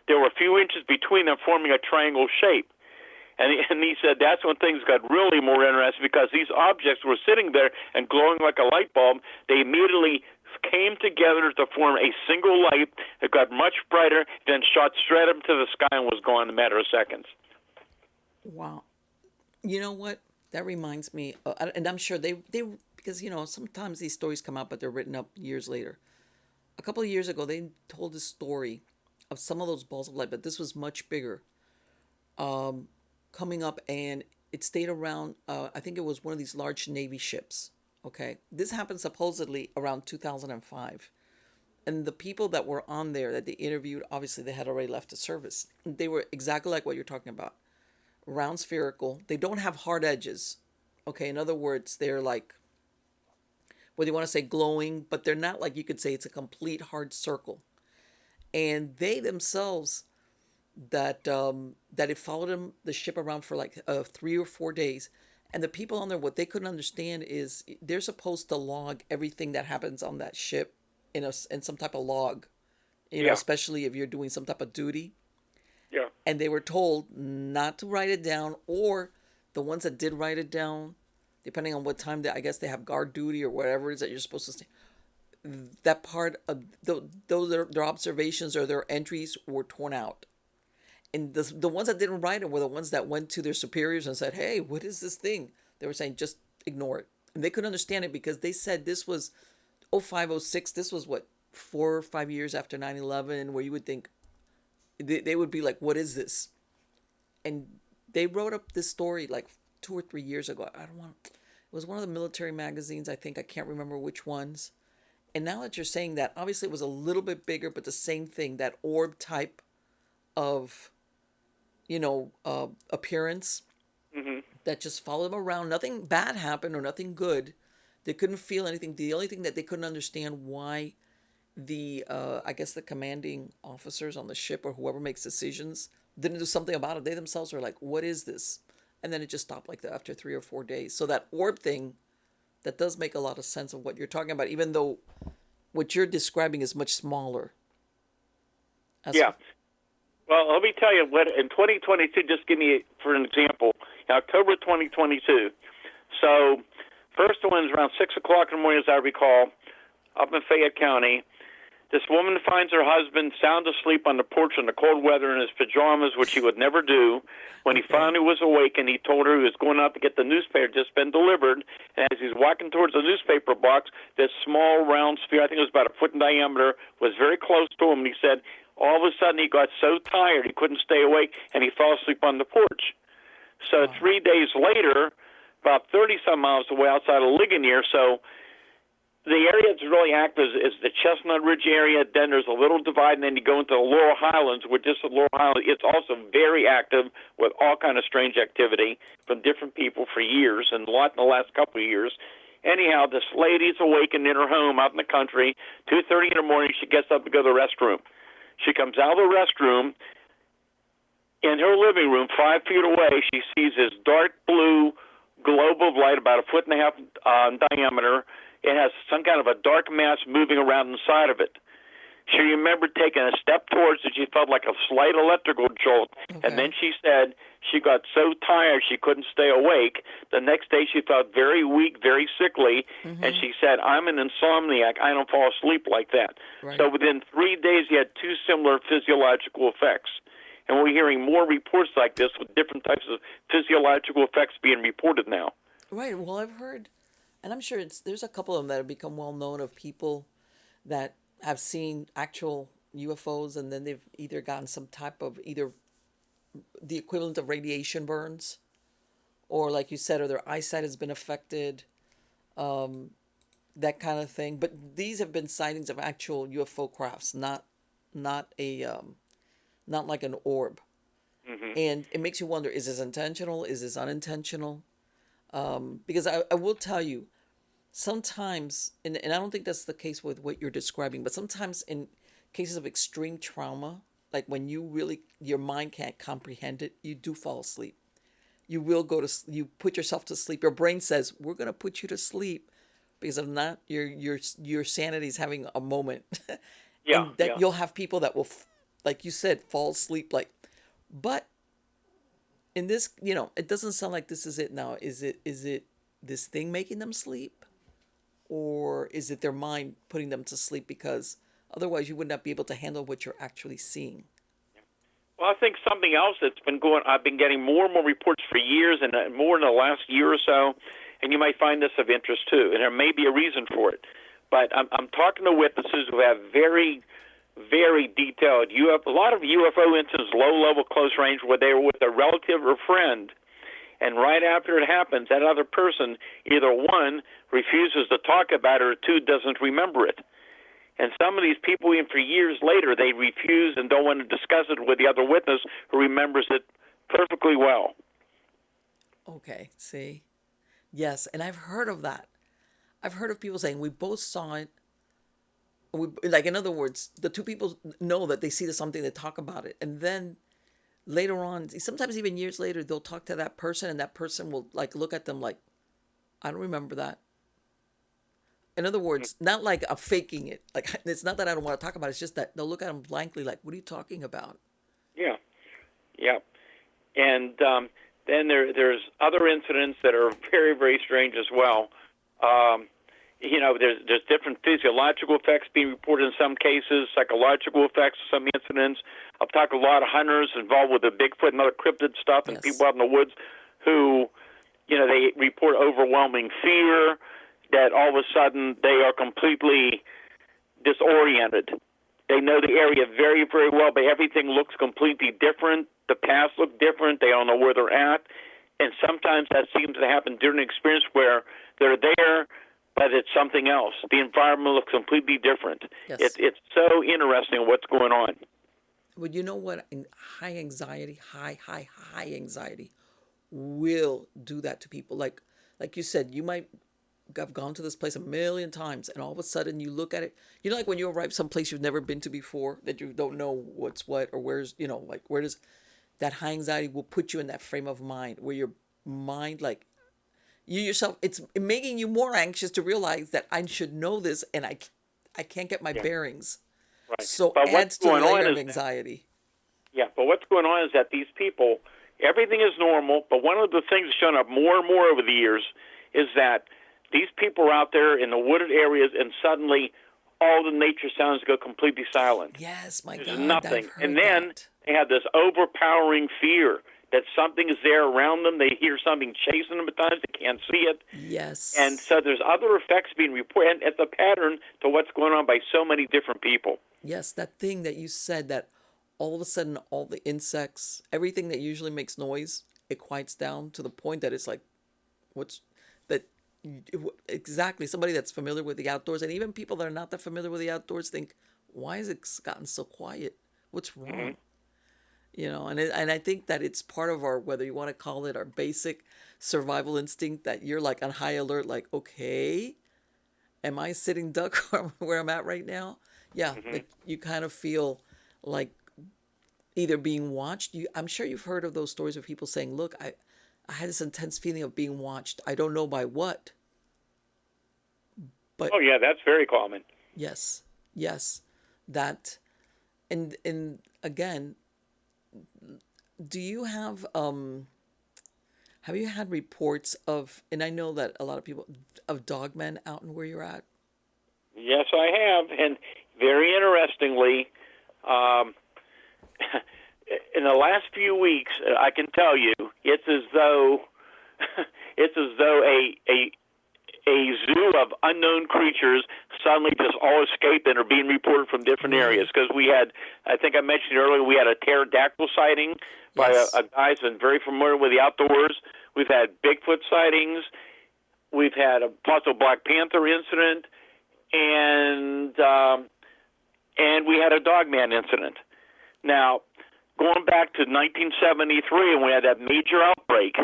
There were a few inches between them, forming a triangle shape. And he said that's when things got really more interesting, because these objects were sitting there and glowing like a light bulb. They immediately came together to form a single light. It got much brighter, then shot straight up into the sky and was gone in a matter of seconds. Wow. You know what? That reminds me, and I'm sure they because sometimes these stories come out, but they're written up years later. A couple of years ago, they told a story of some of those balls of light, but this was much bigger. Coming up, and it stayed around. I think it was one of these large Navy ships. Okay, this happened supposedly around 2005, and the people that were on there that they interviewed, obviously they had already left the service. They were exactly like what you're talking about, round spherical. They don't have hard edges. Okay, in other words, they're like, what do you want to say, glowing, but they're not like you could say it's a complete hard circle. And they themselves, that it followed the ship around for like 3 or 4 days, and the people on there, what they couldn't understand is they're supposed to log everything that happens on that ship in some type of log, especially if you're doing some type of duty. Yeah. And they were told not to write it down, or the ones that did write it down, depending on what time I guess they have guard duty or whatever it is that you're supposed to stay. That part of their observations or their entries were torn out. And the ones that didn't write it were the ones that went to their superiors and said, "Hey, what is this thing?" They were saying, "Just ignore it." And they couldn't understand it because they said this was 0506. This was what, 4 or 5 years after 9/11, where you would think they would be like, "What is this?" And they wrote up this story like 2 or 3 years ago. I don't want. It was one of the military magazines, I think. I can't remember which ones. And now that you're saying that, obviously it was a little bit bigger, but the same thing, that orb type of appearance that just followed them around. Nothing bad happened or nothing good. They couldn't feel anything. The only thing that they couldn't understand why I guess the commanding officers on the ship or whoever makes decisions didn't do something about it. They themselves were like, "What is this?" And then it just stopped like that after 3 or 4 days. So that orb thing, that does make a lot of sense of what you're talking about, even though what you're describing is much smaller. Yeah. Well, let me tell you what in 2022. Just give me for an example. In October 2022. So, first one's around 6 o'clock in the morning, as I recall, up in Fayette County. This woman finds her husband sound asleep on the porch in the cold weather in his pajamas, which he would never do. When he finally was awakened, he told her he was going out to get the newspaper just been delivered. And as he's walking towards the newspaper box, this small round sphere, I think it was about a foot in diameter, was very close to him. And he said all of a sudden he got so tired he couldn't stay awake, and he fell asleep on the porch. So 3 days later, about 30-some miles away outside of Ligonier, so the area that's really active is the Chestnut Ridge area. Then there's a little divide, and then you go into the Laurel Highlands, which is the Laurel Highlands. It's also very active with all kind of strange activity from different people for years, and a lot in the last couple of years. Anyhow, this lady's awakened in her home out in the country. 2:30 in the morning, she gets up to go to the restroom. She comes out of the restroom. In her living room, 5 feet away, she sees this dark blue globe of light about a foot and a half in diameter. It has some kind of a dark mass moving around inside of it. She remembered taking a step towards it. She felt like a slight electrical jolt. Okay. And then she said she got so tired she couldn't stay awake. The next day she felt very weak, very sickly, and she said, "I'm an insomniac. I don't fall asleep like that." Right. So within 3 days, he had two similar physiological effects. And we're hearing more reports like this with different types of physiological effects being reported now. Right. Well, I've heard, and I'm sure there's a couple of them that have become well known, of people that have seen actual UFOs, and then they've either gotten some type of either the equivalent of radiation burns, or like you said, or their eyesight has been affected, that kind of thing. But these have been sightings of actual UFO crafts, not like an orb. And it makes you wonder, is this intentional? Is this unintentional? Because I will tell you, sometimes, and I don't think that's the case with what you're describing, but sometimes in cases of extreme trauma, like when your mind can't comprehend it, you do fall asleep. You will you put yourself to sleep. Your brain says, "We're going to put you to sleep," because if not, your sanity is having a moment, Yeah, and that yeah. you'll have people that will, like you said, fall asleep. But in this, it doesn't sound like this is it now. Is it this thing making them sleep, or is it their mind putting them to sleep? Because otherwise, you would not be able to handle what you're actually seeing. Well, I think something else that's been going. I've been getting more and more reports for years, and more in the last year or so. And you might find this of interest too. And there may be a reason for it. But I'm talking to witnesses who have very, very detailed a lot of UFO incidents, low-level, close range, where they were with a relative or friend, and right after it happens, that other person either one refuses to talk about it, or two doesn't remember it. And some of these people, even for years later, they refuse and don't want to discuss it with the other witness who remembers it perfectly well. Okay, see, yes, and I've heard of that. I've heard of people saying we both saw it. Like, in other words, the two people know that they see something, they talk about it, and then later on, sometimes even years later, they'll talk to that person, and that person will like look at them like, I don't remember that. In other words, not like I'm faking it. Like, it's not that I don't want to talk about it. It's just that they'll look at them blankly, like, "What are you talking about?" Yeah, yeah. And then there's other incidents that are very, very strange as well. There's different physiological effects being reported in some cases, psychological effects of some incidents. I've talked to a lot of hunters involved with the Bigfoot and other cryptid stuff, and Yes. people out in the woods who, they report overwhelming fear, that all of a sudden they are completely disoriented. They know the area very, very well, but everything looks completely different. The paths look different. They don't know where they're at. And sometimes that seems to happen during an experience where they're there, but it's something else. The environment looks completely different. Yes. It's so interesting what's going on. Well, you know what? High anxiety, high anxiety will do that to people. Like you said, you might have gone to this place a million times, and all of a sudden you look at it. Like when you arrive someplace you've never been to before, that you don't know what's what, or where's, like where does that high anxiety will put you in that frame of mind where your mind, like you yourself, it's making you more anxious to realize that I should know this, and I can't get my Yeah. bearings. Right. So But what's adds to the going on layer of is anxiety. but what's going on is that these people, everything is normal, but one of the things that's shown up more and more over the years is that these people are out there in the wooded areas, and suddenly all the nature sounds go completely silent. Yes, my There's God, nothing. I've heard And then that. they have this overpowering fear that something is there around them. They hear something chasing them at times. They can't see it. Yes. And so there's other effects being reported. And it's a pattern to what's going on by so many different people. Yes, that thing that you said, that all of a sudden all the insects, everything that usually makes noise, it quiets down to the point that it's like, what's that? Exactly. Somebody that's familiar with the outdoors, and even people that are not that familiar with the outdoors, think, why has it gotten so quiet? What's wrong? And I think that it's part of our, whether you want to call it our basic survival instinct, that you're like on high alert, like, okay, am I sitting duck where I'm at right now? Yeah, like you kind of feel like either being watched. I'm sure you've heard of those stories of people saying, look, I had this intense feeling of being watched. I don't know by what. But Oh, yeah, that's very common. yes, that, and again, do you have you had reports of, and I know that a lot of people, of dogmen out and where you're at? Yes, I have. And very interestingly, in the last few weeks, I can tell you, it's as though a zoo of unknown creatures suddenly just all escaped and are being reported from different areas. Because we had, I think I mentioned earlier, we had a pterodactyl sighting by Yes. a guy who's been very familiar with the outdoors. We've had Bigfoot sightings. We've had a possible Black Panther incident, and we had a Dogman incident. Now, going back to 1973, when we had that major outbreak,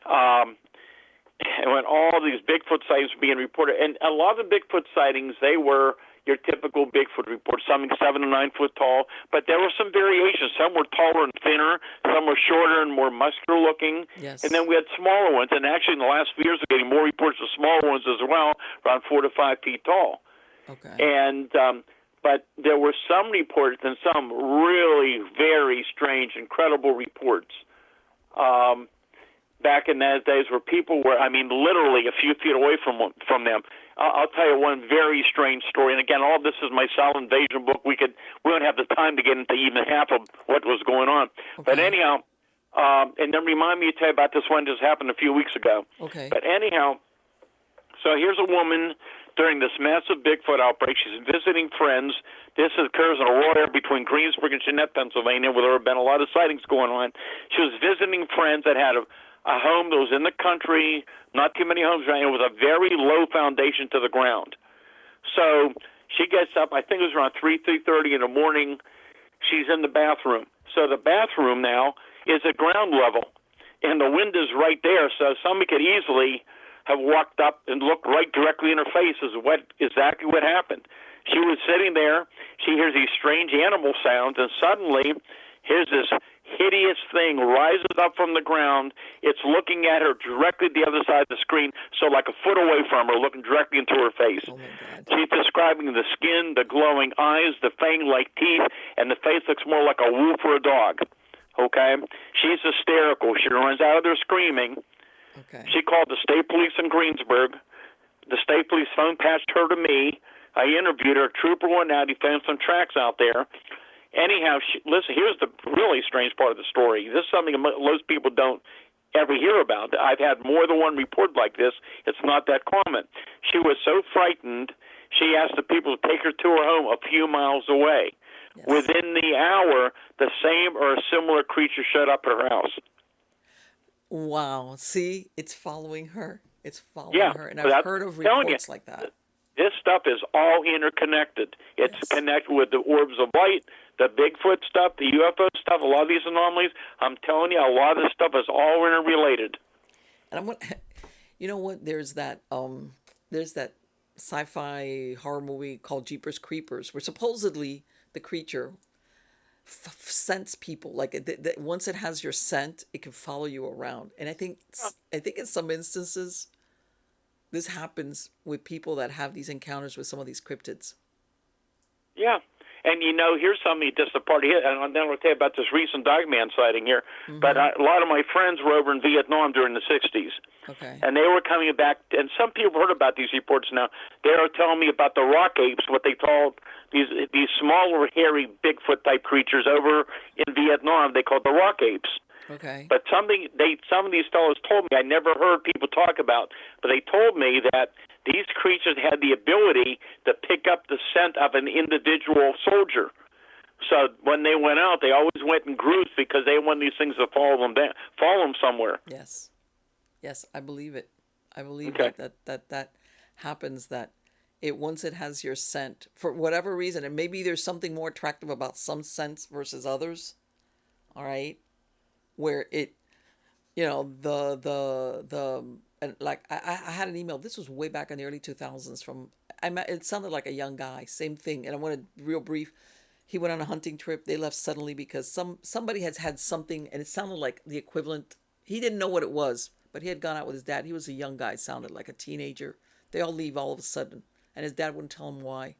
and when all these Bigfoot sightings were being reported, and a lot of the Bigfoot sightings, they were your typical Bigfoot report, something 7 to 9 foot tall. But there were some variations. Some were taller and thinner. Some were shorter and more muscular looking. Yes. And then we had smaller ones. And actually, in the last few years, we're getting more reports of smaller ones as well, around 4 to 5 feet tall. Okay. And but there were some reports and some really very strange, incredible reports. Back in those days where people were, literally a few feet away from them. I'll tell you one very strange story. And again, all this is my Silent Invasion book. We don't have the time to get into even half of what was going on. Okay. But anyhow, and then remind me to tell you about this one that just happened a few weeks ago. Okay. But anyhow, so here's a woman during this massive Bigfoot outbreak. She's visiting friends. This occurs in a rural area between Greensburg and Jeanette, Pennsylvania, where there have been a lot of sightings going on. She was visiting friends that had a home that was in the country, not too many homes around. It was a very low foundation to the ground. So she gets up, I think it was around 3:30 in the morning. She's in the bathroom. So the bathroom now is at ground level, and the window's right there, so somebody could easily have walked up and looked right directly in her face as exactly what happened. She was sitting there. She hears these strange animal sounds, and suddenly here's this hideous thing rises up from the ground. It's looking at her directly the other side of the screen, so like a foot away from her, looking directly into her face. Oh, my God. She's describing the skin, the glowing eyes, the fang-like teeth, and the face looks more like a wolf or a dog. Okay? She's hysterical. She runs out of there screaming. Okay. She called the state police in Greensburg. The state police phone patched her to me. I interviewed her. A trooper went out. He found some tracks out there. Anyhow, listen, here's the really strange part of the story. This is something most people don't ever hear about. I've had more than one report like this. It's not that common. She was so frightened, she asked the people to take her to her home a few miles away. Yes. Within the hour, the same or a similar creature showed up at her house. Wow. See, it's following her. It's following her. And I've heard of reports like that. This stuff is all interconnected. It's connected with the orbs of light, the Bigfoot stuff, the UFO stuff, a lot of these anomalies. I'm telling you, a lot of this stuff is all interrelated. And you know what? There's that sci-fi horror movie called Jeepers Creepers, where supposedly the creature scents people. Like once it has your scent, it can follow you around. And I think in some instances, this happens with people that have these encounters with some of these cryptids. Yeah. And, here's something just a part of it, and then I'll tell you about this recent Dogman sighting here. Mm-hmm. But a lot of my friends were over in Vietnam during the 60s. Okay. And they were coming back, and some people heard about these reports now. They were telling me about the rock apes, what they called these smaller, hairy, Bigfoot-type creatures over in Vietnam. They called the rock apes. Okay. But some of these fellows told me, I never heard people talk about, but they told me that these creatures had the ability to pick up the scent of an individual soldier. So when they went out, they always went in groups because they wanted these things to follow them somewhere. Yes. Yes, I believe it. I believe that happens, that once it has your scent, for whatever reason, and maybe there's something more attractive about some scents versus others, all right? Where it, and like I had an email. This was way back in the early 2000s it sounded like a young guy. Same thing. And I wanted real brief. He went on a hunting trip. They left suddenly because somebody has had something, and it sounded like the equivalent. He didn't know what it was, but he had gone out with his dad. He was a young guy. Sounded like a teenager. They all leave all of a sudden, and his dad wouldn't tell him why.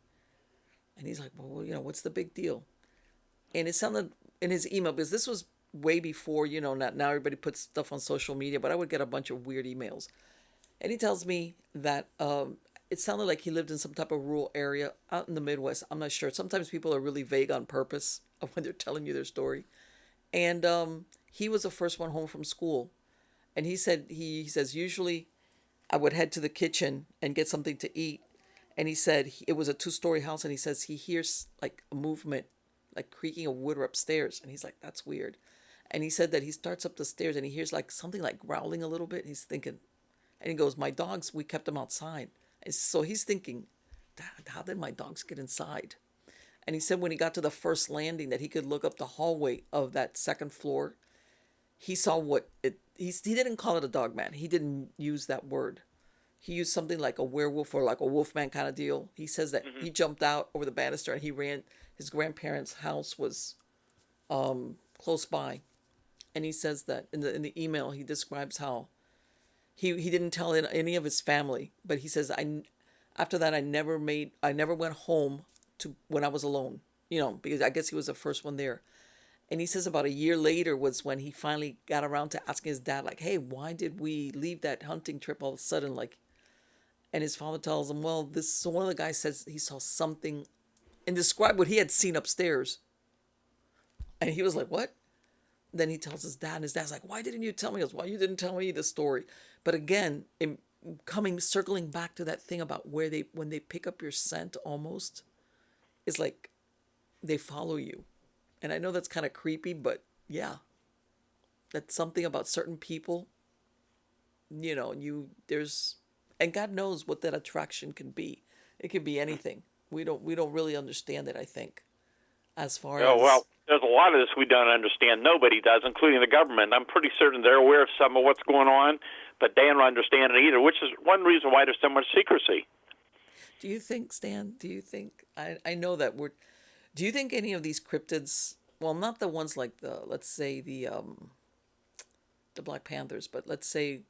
And he's like, well, what's the big deal? And it sounded in his email, because this was way before, now everybody puts stuff on social media, but I would get a bunch of weird emails. And he tells me that it sounded like he lived in some type of rural area out in the Midwest. I'm not sure. Sometimes people are really vague on purpose when they're telling you their story. And he was the first one home from school. And he says, usually I would head to the kitchen and get something to eat. And he said it was a 2-story house, and he says he hears like a movement, like creaking of wood upstairs. And he's like, that's weird. And he said that he starts up the stairs and he hears like something like growling a little bit. And he's thinking, and he goes, my dogs, we kept them outside. And so he's thinking, how did my dogs get inside? And he said when he got to the first landing that he could look up the hallway of that second floor, he saw he didn't call it a Dogman. He didn't use that word. he used something like a werewolf or like a wolfman kind of deal. He says that he jumped out over the banister and he ran. His grandparents' house was close by, and he says that in the email he describes how he didn't tell any of his family, but he says after that I never went home to when I was alone, because I guess he was the first one there. And he says about a year later was when he finally got around to asking his dad, like, hey, why did we leave that hunting trip all of a sudden? Like, and his father tells him, well, so one of the guys says he saw something and described what he had seen upstairs. And he was like, what? Then he tells his dad, and his dad's like, why didn't you tell me? He goes, why you didn't tell me the story? But again, circling back to that thing about when they pick up your scent almost, it's like they follow you. And I know that's kind of creepy, but yeah, that's something about certain people, and God knows what that attraction can be. It could be anything. We don't really understand it, I think, as far as... Well, there's a lot of this we don't understand. Nobody does, including the government. I'm pretty certain they're aware of some of what's going on, but they don't understand it either, which is one reason why there's so much secrecy. Do you think, Stan, I know that do you think any of these cryptids, well, not the ones like let's say the Black Panthers, but let's say,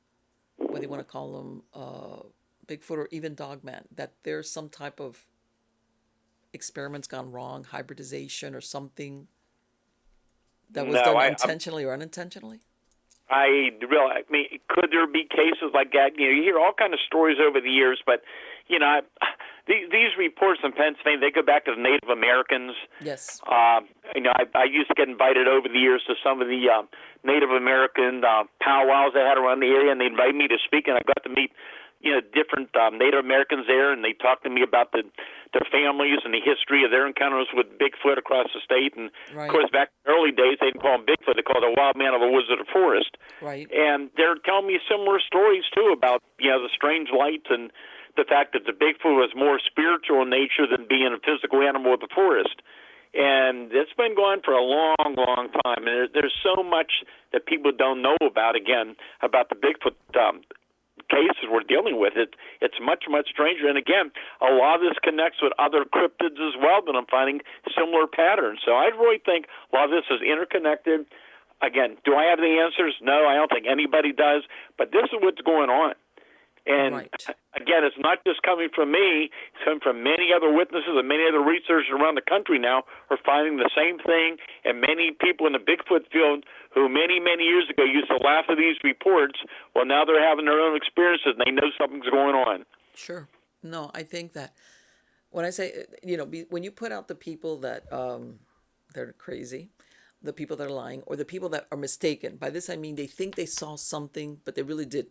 what do you want to call them, Bigfoot or even Dogman, that there's some type of experiments gone wrong, hybridization or something that was done intentionally or unintentionally? I mean, could there be cases like that? You hear all kind of stories over the years, but these reports in Pennsylvania, they go back to the Native Americans. Yes. I used to get invited over the years to some of the Native American powwows they had around the area, and they invited me to speak, and I got to meet different Native Americans there, and they talked to me about their families and the history of their encounters with Bigfoot across the state. And, right. Of course, back in the early days, they didn't call him Bigfoot. They called him a wild man of the woods of the forest. Right. And they're telling me similar stories, too, about, the strange lights and the fact that the Bigfoot was more spiritual in nature than being a physical animal of the forest. And it's been going for a long, long time. And there's so much that people don't know about, about the Bigfoot cases we're dealing with. It's much, much stranger. And again, a lot of this connects with other cryptids as well, that I'm finding similar patterns. So I really think a lot of this is interconnected. Again, do I have the answers? No, I don't think anybody does. But this is what's going on. And again, it's not just coming from me. It's coming from many other witnesses and many other researchers around the country now are finding the same thing. And many people in the Bigfoot field who many, many years ago used to laugh at these reports, well, now they're having their own experiences and they know something's going on. Sure. No, I think that when I say, when you put out the people that they're crazy, the people that are lying, or the people that are mistaken, by this I mean they think they saw something, but they really did.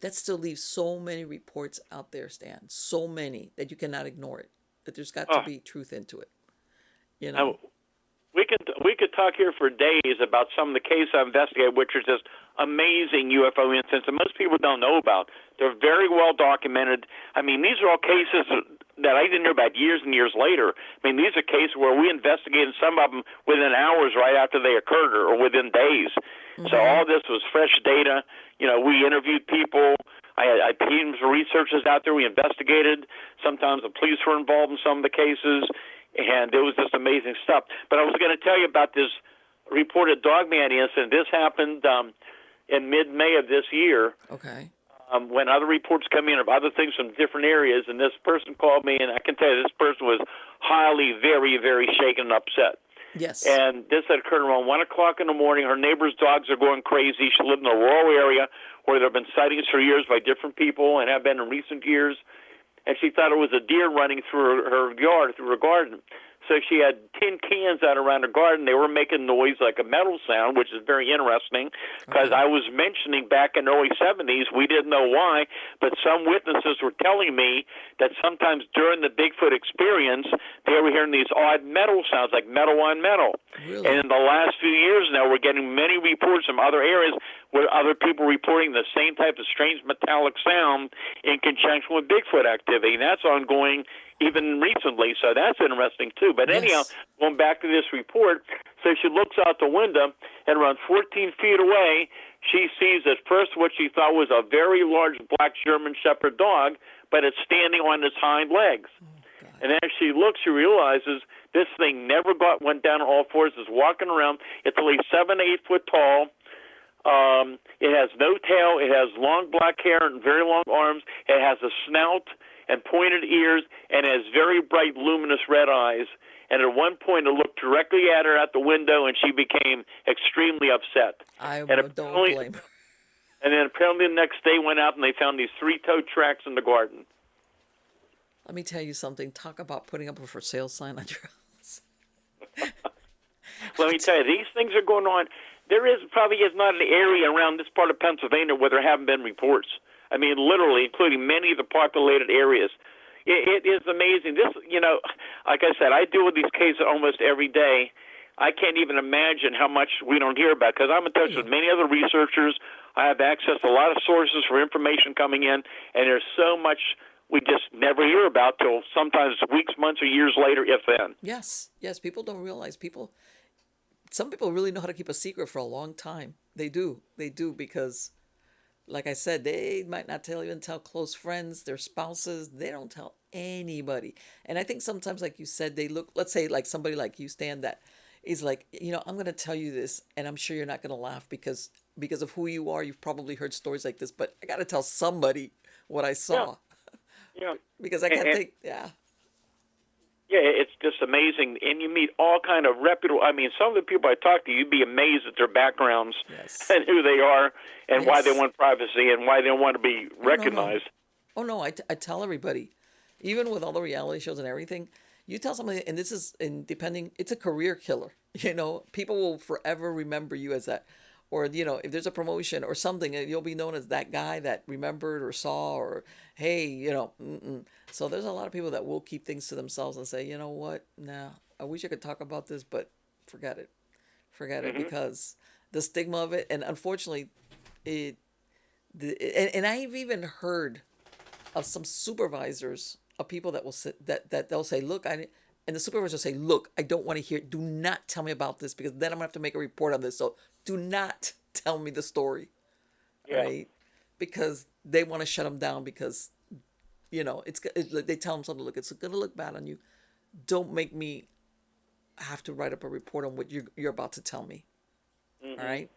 That still leaves so many reports out there, Stan. So many that you cannot ignore it. That there's got to be truth into it. We could talk here for days about some of the cases I investigated, which are just amazing UFO incidents that most people don't know about. They're very well documented. I mean, these are all cases that I didn't know about years and years later. I mean, these are cases where we investigated some of them within hours right after they occurred, or within days. Mm-hmm. So all this was fresh data. We interviewed people. I had teams of researchers out there. We investigated. Sometimes the police were involved in some of the cases, and it was just amazing stuff. But I was going to tell you about this reported Dogman incident. This happened in mid-May of this year. Okay. When other reports come in of other things from different areas, and this person called me, and I can tell you this person was highly, very, very shaken and upset. Yes. And this had occurred around 1 o'clock in the morning. Her neighbor's dogs are going crazy. She lived in a rural area where there have been sightings for years by different people and have been in recent years. And she thought it was a deer running through her yard, through her garden. So she had tin cans out around her garden. They were making noise like a metal sound, which is very interesting, because I was mentioning back in the early 70s, we didn't know why, but some witnesses were telling me that sometimes during the Bigfoot experience, they were hearing these odd metal sounds, like metal on metal. Really? And in the last few years now, we're getting many reports from other areas where other people reporting the same type of strange metallic sound in conjunction with Bigfoot activity. And that's ongoing even recently, so that's interesting too. But anyhow, going back to this report, so she looks out the window, and around 14 feet away, she sees at first what she thought was a very large black German Shepherd dog, but it's standing on its hind legs. And as she looks, she realizes this thing never went down on all fours. It's walking around. It's at least 7 to 8 foot tall. It has no tail. It has long black hair and very long arms. It has a snout and pointed ears, and it has very bright, luminous red eyes. And at one point, it looked directly at her at the window, and she became extremely upset. I don't blame her. And then apparently the next day went out and they found these 3-toe tracks in the garden. Let me tell you something. Talk about putting up a for sale sign on your house. Let me tell you, these things are going on. There probably is not an area around this part of Pennsylvania where there haven't been reports. I mean, literally, including many of the populated areas. It is amazing. This, like I said, I deal with these cases almost every day. I can't even imagine how much we don't hear about, because I'm in touch with many other researchers. I have access to a lot of sources for information coming in, and there's so much we just never hear about till sometimes weeks, months, or years later, if then. Yes, people don't realize. Some people really know how to keep a secret for a long time. They do, because, like I said, they might not even tell close friends, their spouses. They don't tell anybody. And I think sometimes, like you said, they look, let's say like somebody like you, Stan, that is like, I'm going to tell you this, and I'm sure you're not going to laugh because of who you are. You've probably heard stories like this, but I got to tell somebody what I saw. Yeah. Because I can't think, Yeah, it's just amazing. And you meet all kind of reputable, some of the people I talk to, you'd be amazed at their backgrounds and who they are and why they want privacy and why they don't want to be recognized. Oh, no, I tell everybody, even with all the reality shows and everything, you tell somebody, and this is, it's a career killer. People will forever remember you as that. Or, if there's a promotion or something, you'll be known as that guy that remembered or saw, or, hey, So there's a lot of people that will keep things to themselves and say, you know what, nah, I wish I could talk about this, but forget it, because the stigma of it, and unfortunately, and I've even heard of some supervisors of people that will sit, that they'll say, look, and the supervisor will say, look, I don't want to hear, do not tell me about this, because then I'm going to have to make a report on this, so do not tell me the story, right? Because they want to shut them down, because, they tell them something, look, it's going to look bad on you. Don't make me have to write up a report on what you're about to tell me. All right?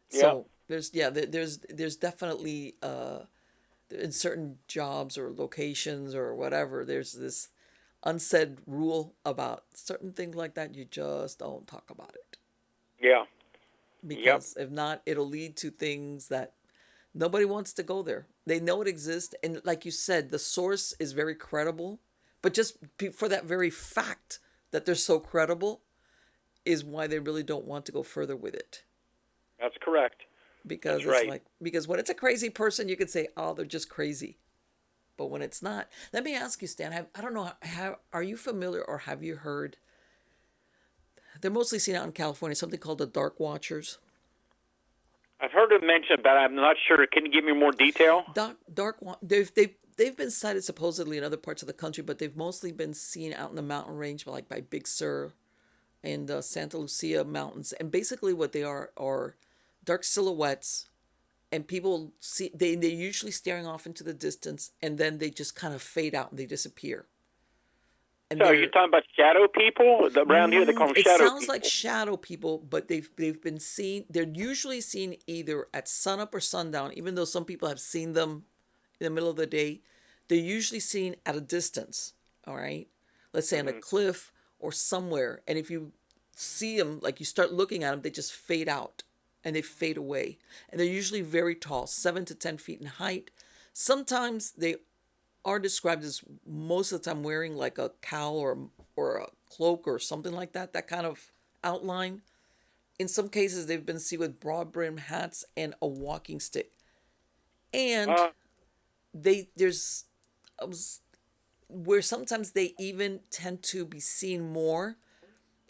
So there's definitely, in certain jobs or locations or whatever, there's this unsaid rule about certain things like that. You just don't talk about it. Yeah. Because if not, it'll lead to things that nobody wants to go there. They know it exists. And like you said, the source is very credible. But just for that very fact that they're so credible is why they really don't want to go further with it. That's correct. Because That's it's right. Because when it's a crazy person, you could say, oh, they're just crazy. But when it's not, let me ask you, Stan, I don't know, are you familiar or have you heard, they're mostly seen out in California, something called the Dark Watchers? I've heard it mentioned, but I'm not sure. Can you give me more detail? They've been sighted supposedly in other parts of the country, but they've mostly been seen out in the mountain range, like by Big Sur and Santa Lucia Mountains. And basically what they are dark silhouettes, and people see, they're usually staring off into the distance, and then they just kind of fade out and they disappear. And so are you talking about shadow people? Around here they call them shadow people. It sounds like shadow people, but they've been seen, they're usually seen either at sunup or sundown, even though some people have seen them in the middle of the day. They're usually seen at a distance, all right? Let's say on a cliff or somewhere. And if you see them, like you start looking at them, they just fade out and they fade away. And they're usually very tall, 7 to 10 feet in height. Sometimes they are described as, most of the time, wearing like a cowl or a cloak or something like that kind of outline. In some cases, they've been seen with broad brim hats and a walking stick. And there's where sometimes they even tend to be seen more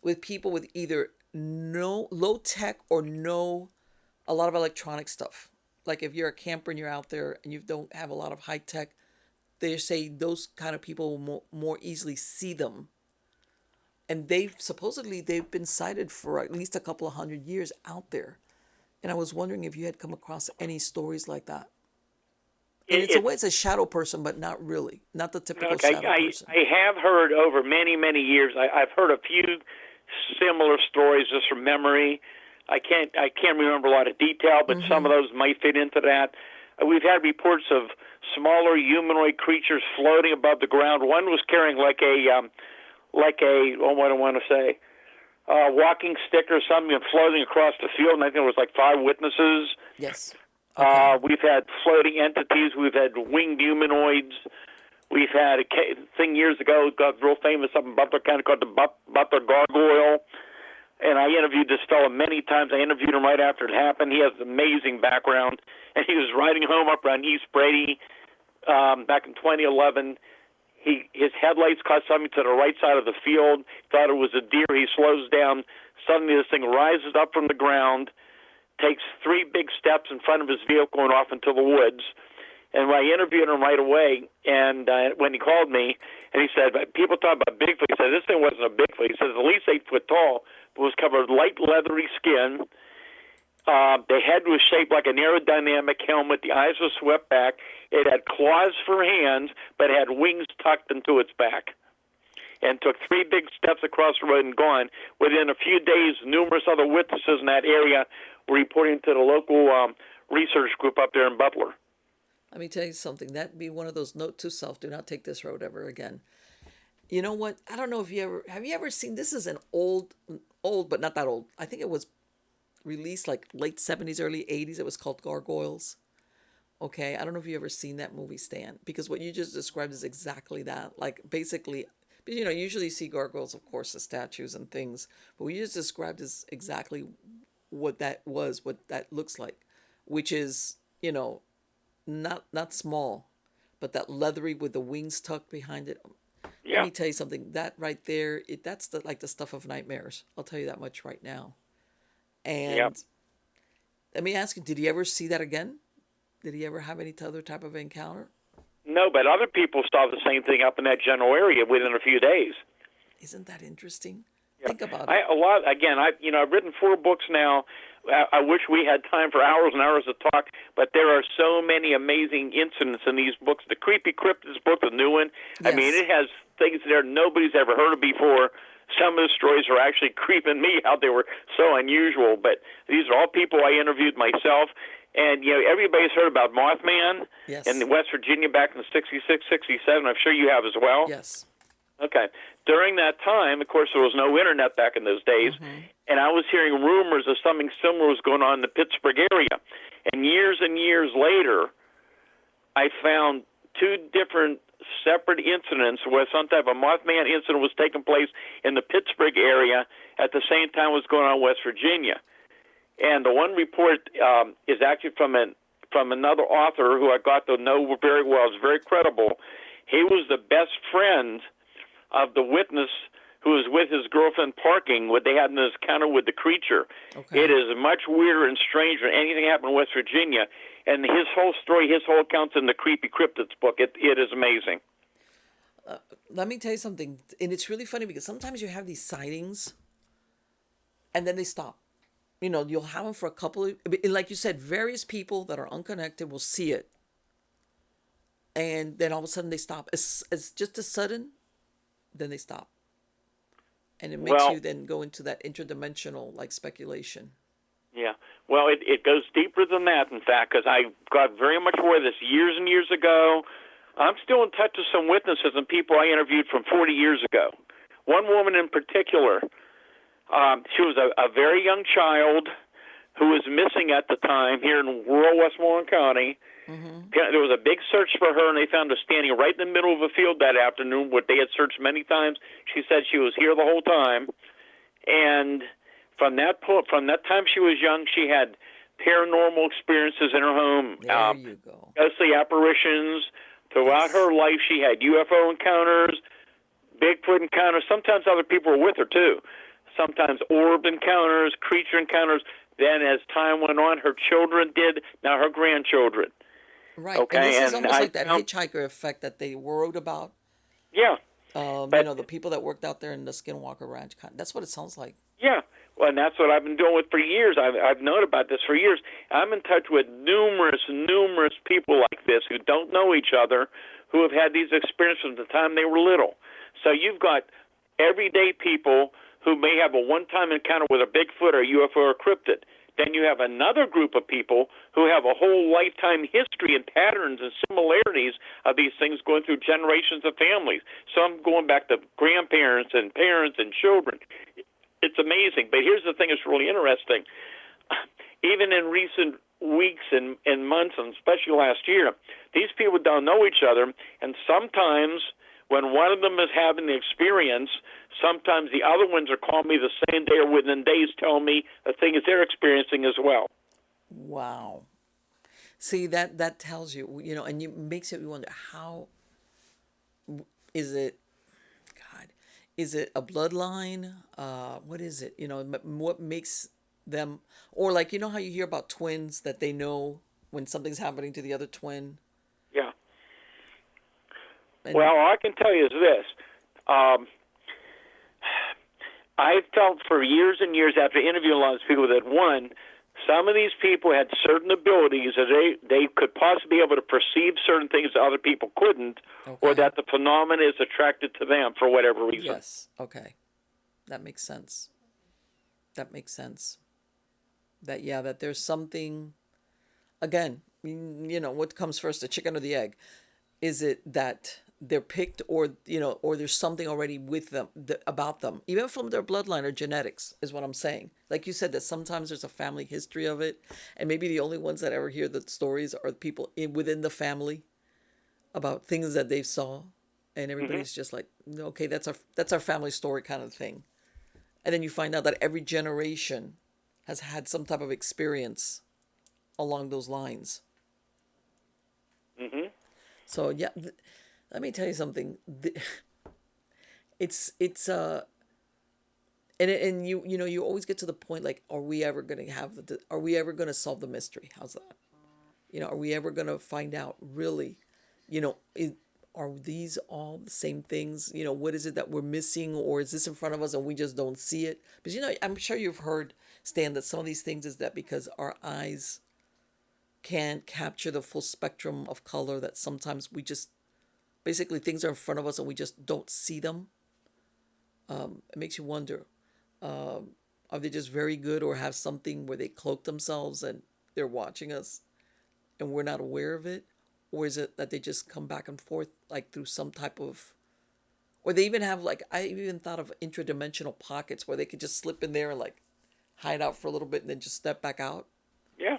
with people with either no low tech or a lot of electronic stuff. Like if you're a camper and you're out there and you don't have a lot of high tech, they say those kind of people will more easily see them. And they've been sighted for at least a couple of 100 years out there. And I was wondering if you had come across any stories like that. And It, it's a it way it's a shadow person, but not really, not the typical okay. shadow person. I have heard over many years. I've heard a few similar stories just from memory. I can't remember a lot of detail, but some of those might fit into that. We've had reports of smaller humanoid creatures floating above the ground. One was carrying like a what do I want to say, walking stick or something, and floating across the field. And I think there was like 5 witnesses. Yes. Okay. We've had floating entities. We've had winged humanoids. We've had a thing years ago, got real famous up in Butler County called the Butler Gargoyle. And I interviewed this fellow many times. I interviewed him right after it happened. He has an amazing background. And he was riding home up around East Brady back in 2011. His headlights caught something to the right side of the field. Thought it was a deer. He slows down. Suddenly this thing rises up from the ground, takes 3 big steps in front of his vehicle and off into the woods. And I interviewed him right away, and when he called me, and he said, people talk about Bigfoot. He said, this thing wasn't a Bigfoot. He said, at least 8 foot tall, but was covered with light leathery skin. The head was shaped like an aerodynamic helmet. The eyes were swept back. It had claws for hands, but had wings tucked into its back. And took 3 big steps across the road and gone. Within a few days, numerous other witnesses in that area were reporting to the local research group up there in Butler. Let me tell you something. That'd be one of those note to self: do not take this road ever again. You know what? I don't know if you ever seen, this is an old, but not that old. I think it was released like late 70s, early 80s. It was called Gargoyles. Okay. I don't know if you ever seen that movie, Stan, because what you just described is exactly that. Like basically, you know, usually you see gargoyles, of course, as statues and things, but what you just described is exactly what that was, what that looks like, which is, you know, not small, but that leathery with the wings tucked behind it. Yeah. Let me tell you something. That right there, that's like the stuff of nightmares. I'll tell you that much right now. And Yep. let me ask you, did he ever see that again? Did he ever have any other type of encounter? No, but other people saw the same thing up in that general area within a few days. Isn't that interesting? Yep. Think about it. I've written 4 books now. I wish we had time for hours and hours to talk, but there are so many amazing incidents in these books. The Creepy Cryptids book, the new one, Yes. I mean, it has things there nobody's ever heard of before. Some of the stories are actually creeping me out. They were so unusual, but these are all people I interviewed myself. And, you know, everybody's heard about Mothman Yes. in West Virginia back in 66, 67. I'm sure you have as well. Yes. Okay. During that time, of course, there was no internet back in those days, and I was hearing rumors of something similar was going on in the Pittsburgh area. And years later, I found 2 different separate incidents where some type of Mothman incident was taking place in the Pittsburgh area at the same time was going on in West Virginia. And the one report is actually from another author who I got to know very well. It's very credible. He was the best friend of the witness who was with his girlfriend parking when they had an encounter with the creature. Okay. It is much weirder and stranger than anything happened in West Virginia. And his whole story, his whole account's in the Creepy Cryptids book. It is amazing. Let me tell you something. And it's really funny because sometimes you have these sightings and then they stop. You know, you'll have them for a couple of, like you said, various people that are unconnected will see it. And then all of a sudden they stop. It's just a sudden, then they stop. And it makes you then go into that interdimensional, like, speculation. Yeah. Well, it goes deeper than that, in fact, because I got very much aware of this years and years ago. I'm still in touch with some witnesses and people I interviewed from 40 years ago. One woman in particular, she was a very young child who was missing at the time here in rural Westmoreland County. There was a big search for her, and they found her standing right in the middle of a field that afternoon, where they had searched many times. She said she was here the whole time. And from that time she was young, she had paranormal experiences in her home. There you go. Ghostly apparitions. Throughout her life, she had UFO encounters, Bigfoot encounters. Sometimes other people were with her, too. Sometimes orb encounters, creature encounters. Then as time went on, her children did, now her grandchildren. Right. Okay, And this is and almost I like that found- hitchhiker effect that they wrote about. Yeah. You know, the people that worked out there in the Skinwalker Ranch. That's what it sounds like. Yeah. Well, and that's what I've been doing with for years. I've known about this for years. I'm in touch with numerous people like this who don't know each other, who have had these experiences from the time they were little. So you've got everyday people who may have a one-time encounter with a Bigfoot or a UFO or a cryptid. Then you have another group of people who have a whole lifetime history and patterns and similarities of these things going through generations of families. Some going back to grandparents and parents and children. It's amazing. But here's the thing that's really interesting. Even in recent weeks and months, and especially last year, these people don't know each other, and sometimes when one of them is having the experience, sometimes the other ones are calling me the same day or within days telling me the things they're experiencing as well. Wow. See, that tells you, and you makes you wonder, how is it, God, is it a bloodline? What is it? What makes them, or like, how you hear about twins that they know when something's happening to the other twin? Yeah. And, well, all I can tell you is this. I felt for years and years after interviewing a lot of people that, one, some of these people had certain abilities that they could possibly be able to perceive certain things that other people couldn't, or that the phenomenon is attracted to them for whatever reason. Yes. Okay. That makes sense. That that there's something, again, what comes first, the chicken or the egg? Is it that they're picked, or there's something already with them, about them, even from their bloodline or genetics, is what I'm saying. Like you said, that sometimes there's a family history of it, and maybe the only ones that ever hear the stories are the people within the family about things that they saw, and everybody's just like, okay, that's our family story kind of thing. And then you find out that every generation has had some type of experience along those lines. So yeah, let me tell you something. It's and you always get to the point, like, are we ever going to are we ever going to solve the mystery? How's that? Are we ever going to find out really, are these all the same things? What is it that we're missing, or is this in front of us and we just don't see it? Because I'm sure you've heard, Stan, that some of these things is that because our eyes can't capture the full spectrum of color, that sometimes we just, basically, things are in front of us and we just don't see them. It makes you wonder, are they just very good, or have something where they cloak themselves and they're watching us and we're not aware of it? Or is it that they just come back and forth, like through some type of, or they even have, like, I even thought of intradimensional pockets where they could just slip in there and like hide out for a little bit and then just step back out? Yeah.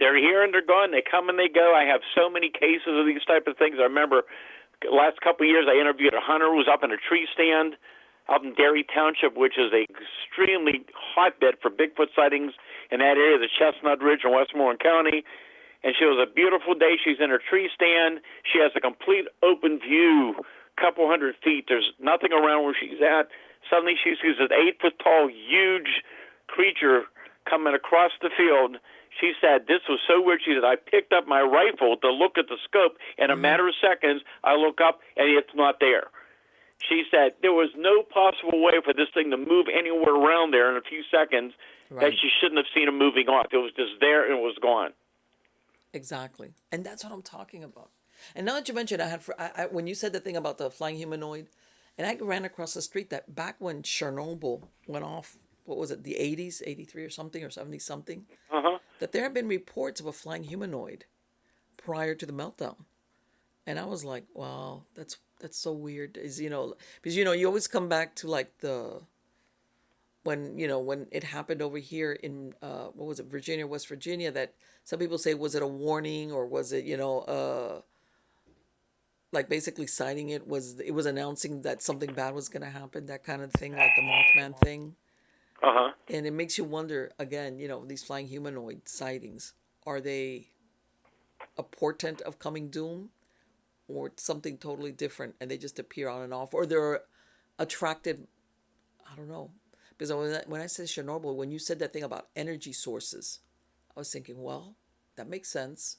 They're here and they're gone. They come and they go. I have so many cases of these type of things. I remember the last couple of years I interviewed a hunter who was up in a tree stand out in Derry Township, which is a extremely hotbed for Bigfoot sightings in that area, the Chestnut Ridge in Westmoreland County. And she was a beautiful day. She's in her tree stand. She has a complete open view, couple 100 feet. There's nothing around where she's at. Suddenly she sees an 8-foot-tall, huge creature coming across the field. She said, this was so weird. She said, I picked up my rifle to look at the scope. In a matter of seconds, I look up, and it's not there. She said there was no possible way for this thing to move anywhere around there in a few seconds, that she shouldn't have seen it moving off. It was just there, and it was gone. Exactly. And that's what I'm talking about. And now that you mentioned, when you said the thing about the flying humanoid, and I ran across the street that back when Chernobyl went off, what was it, the 80s, 83 or something, or 70 something, that there have been reports of a flying humanoid prior to the meltdown. And I was like, wow, that's so weird. Because you always come back to like when it happened over here in what was it, Virginia, West Virginia, that some people say, was it a warning, or was it like basically citing it was announcing that something bad was going to happen, that kind of thing, like the Mothman thing. And it makes you wonder again, these flying humanoid sightings, are they a portent of coming doom, or something totally different, and they just appear on and off, or they're attracted? I don't know. Because when I said Chernobyl, when you said that thing about energy sources, I was thinking, well, that makes sense.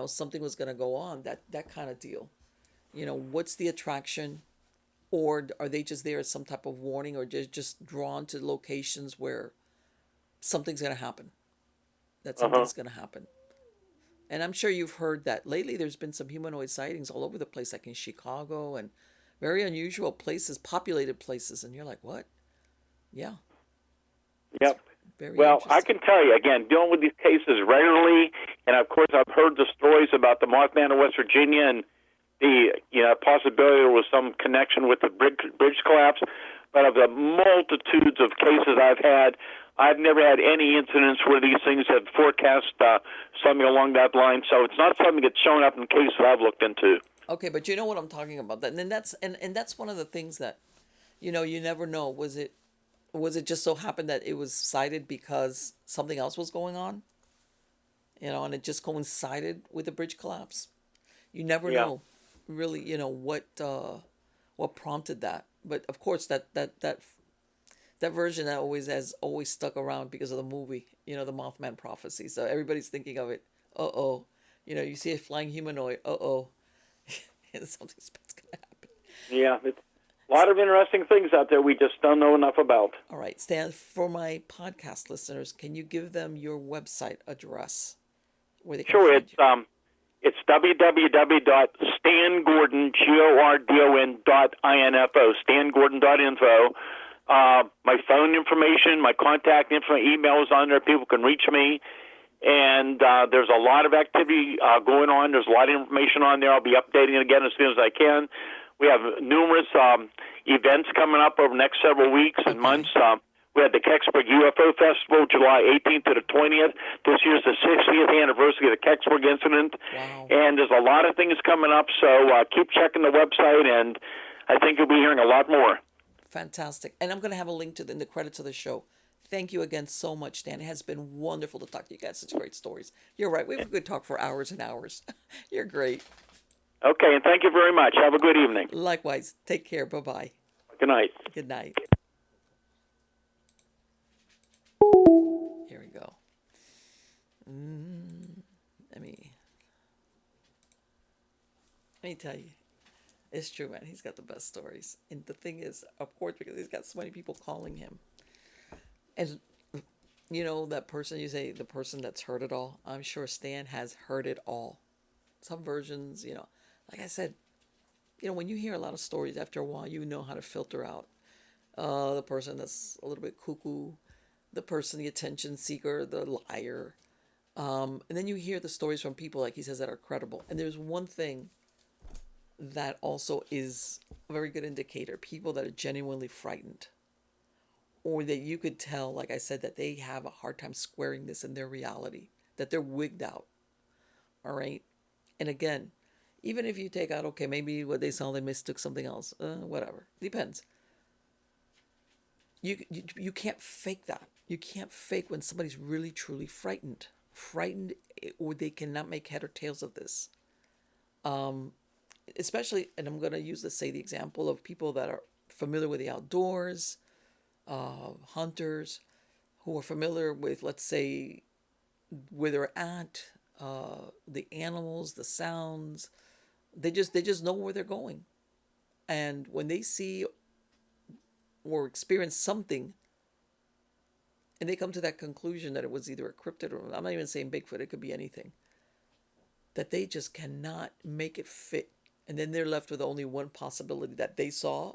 Something was going to go on, that kind of deal. What's the attraction, Or are they just there as some type of warning, or just drawn to locations where something's going to happen? That Uh-huh. something's going to happen. And I'm sure you've heard that lately there's been some humanoid sightings all over the place, like in Chicago and very unusual places, populated places. And you're like, what? Yeah, it's Yep. very Well, I interesting. can tell you, again, dealing with these cases regularly, and of course I've heard the stories about the Mothman in West Virginia and the possibility there was some connection with the bridge collapse. But of the multitudes of cases I've had, I've never had any incidents where these things have forecast something along that line. So it's not something that's shown up in cases I've looked into. Okay, but you know what I'm talking about. That and that's and that's one of the things that, you never know. Was it just so happened that it was cited because something else was going on? And it just coincided with the bridge collapse. You never Yeah. know, really, what prompted that. But of course, that version that always has always stuck around because of the movie, the Mothman prophecy. So everybody's thinking of it. Uh-oh. You see a flying humanoid. Uh-oh. Something's gonna happen. Yeah. It's a lot of interesting things out there we just don't know enough about. All right, Stan, for my podcast listeners, can you give them your website address where they can Sure. find you? It's www.stangordon.info, stangordon.info. My phone information, my contact info, email is on there. People can reach me. And there's a lot of activity going on. There's a lot of information on there. I'll be updating it again as soon as I can. We have numerous events coming up over the next several weeks and months. We had the Kecksburg UFO Festival, July 18th to the 20th. This year's the 60th anniversary of the Kecksburg incident. Wow. And there's a lot of things coming up, so keep checking the website, and I think you'll be hearing a lot more. Fantastic. And I'm going to have a link in the credits of the show. Thank you again so much, Dan. It has been wonderful to talk to you guys. Such great stories. You're right. We have a good talk for hours and hours. You're great. Okay, and thank you very much. Have a good evening. Likewise. Take care. Bye-bye. Good night. Good night. Here we go. Let me tell you. It's true, man. He's got the best stories. And the thing is, of course, because he's got so many people calling him. And that person you say, the person that's heard it all, I'm sure Stan has heard it all. Some versions, like I said, when you hear a lot of stories, after a while, you know how to filter out the person that's a little bit cuckoo, the person, the attention seeker, the liar. And then you hear the stories from people, like he says, that are credible. And there's one thing that also is a very good indicator. People that are genuinely frightened, or that you could tell, like I said, that they have a hard time squaring this in their reality, that they're wigged out. All right. And again, even if you take out, okay, maybe what they saw, they mistook something else, whatever, depends. You can't fake that. You can't fake when somebody's really truly frightened, or they cannot make head or tails of this. Especially, and I'm going to use the example of people that are familiar with the outdoors, hunters who are familiar with, let's say, where they're at, the animals, the sounds. They just know where they're going, and when they see or experience something, and they come to that conclusion that it was either a cryptid, or I'm not even saying Bigfoot, it could be anything, that they just cannot make it fit, and then they're left with only one possibility that they saw,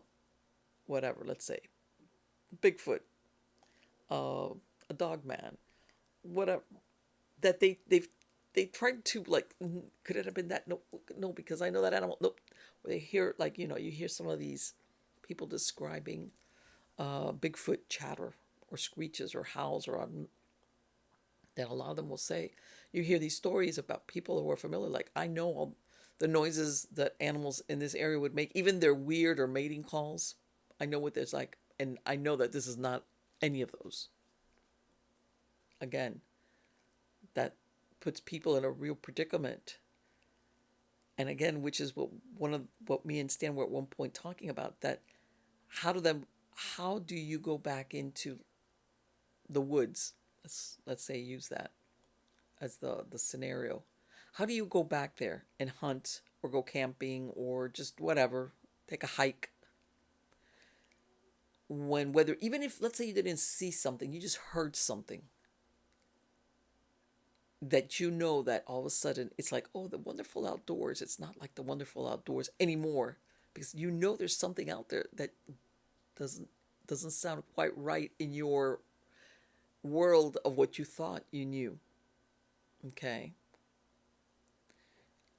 whatever, let's say, Bigfoot, a Dogman, whatever, that they tried to, like, could it have been that? No, because I know that animal. Nope. They hear, like, you hear some of these people describing Bigfoot chatter or screeches or howls, or that a lot of them will say. You hear these stories about people who are familiar, like, I know all the noises that animals in this area would make, even their weird or mating calls. I know what there's like, and I know that this is not any of those. Again, that puts people in a real predicament. And again, which is what me and Stan were at one point talking about, that how do you go back into the woods? Let's say use that as the scenario. How do you go back there and hunt or go camping or just whatever, take a hike? when, whether, even if, let's say you didn't see something, you just heard something that you know that all of a sudden it's like, oh, the wonderful outdoors. It's not like the wonderful outdoors anymore because you know there's something out there that doesn't doesn't sound quite right in your world of what you thought you knew. Okay.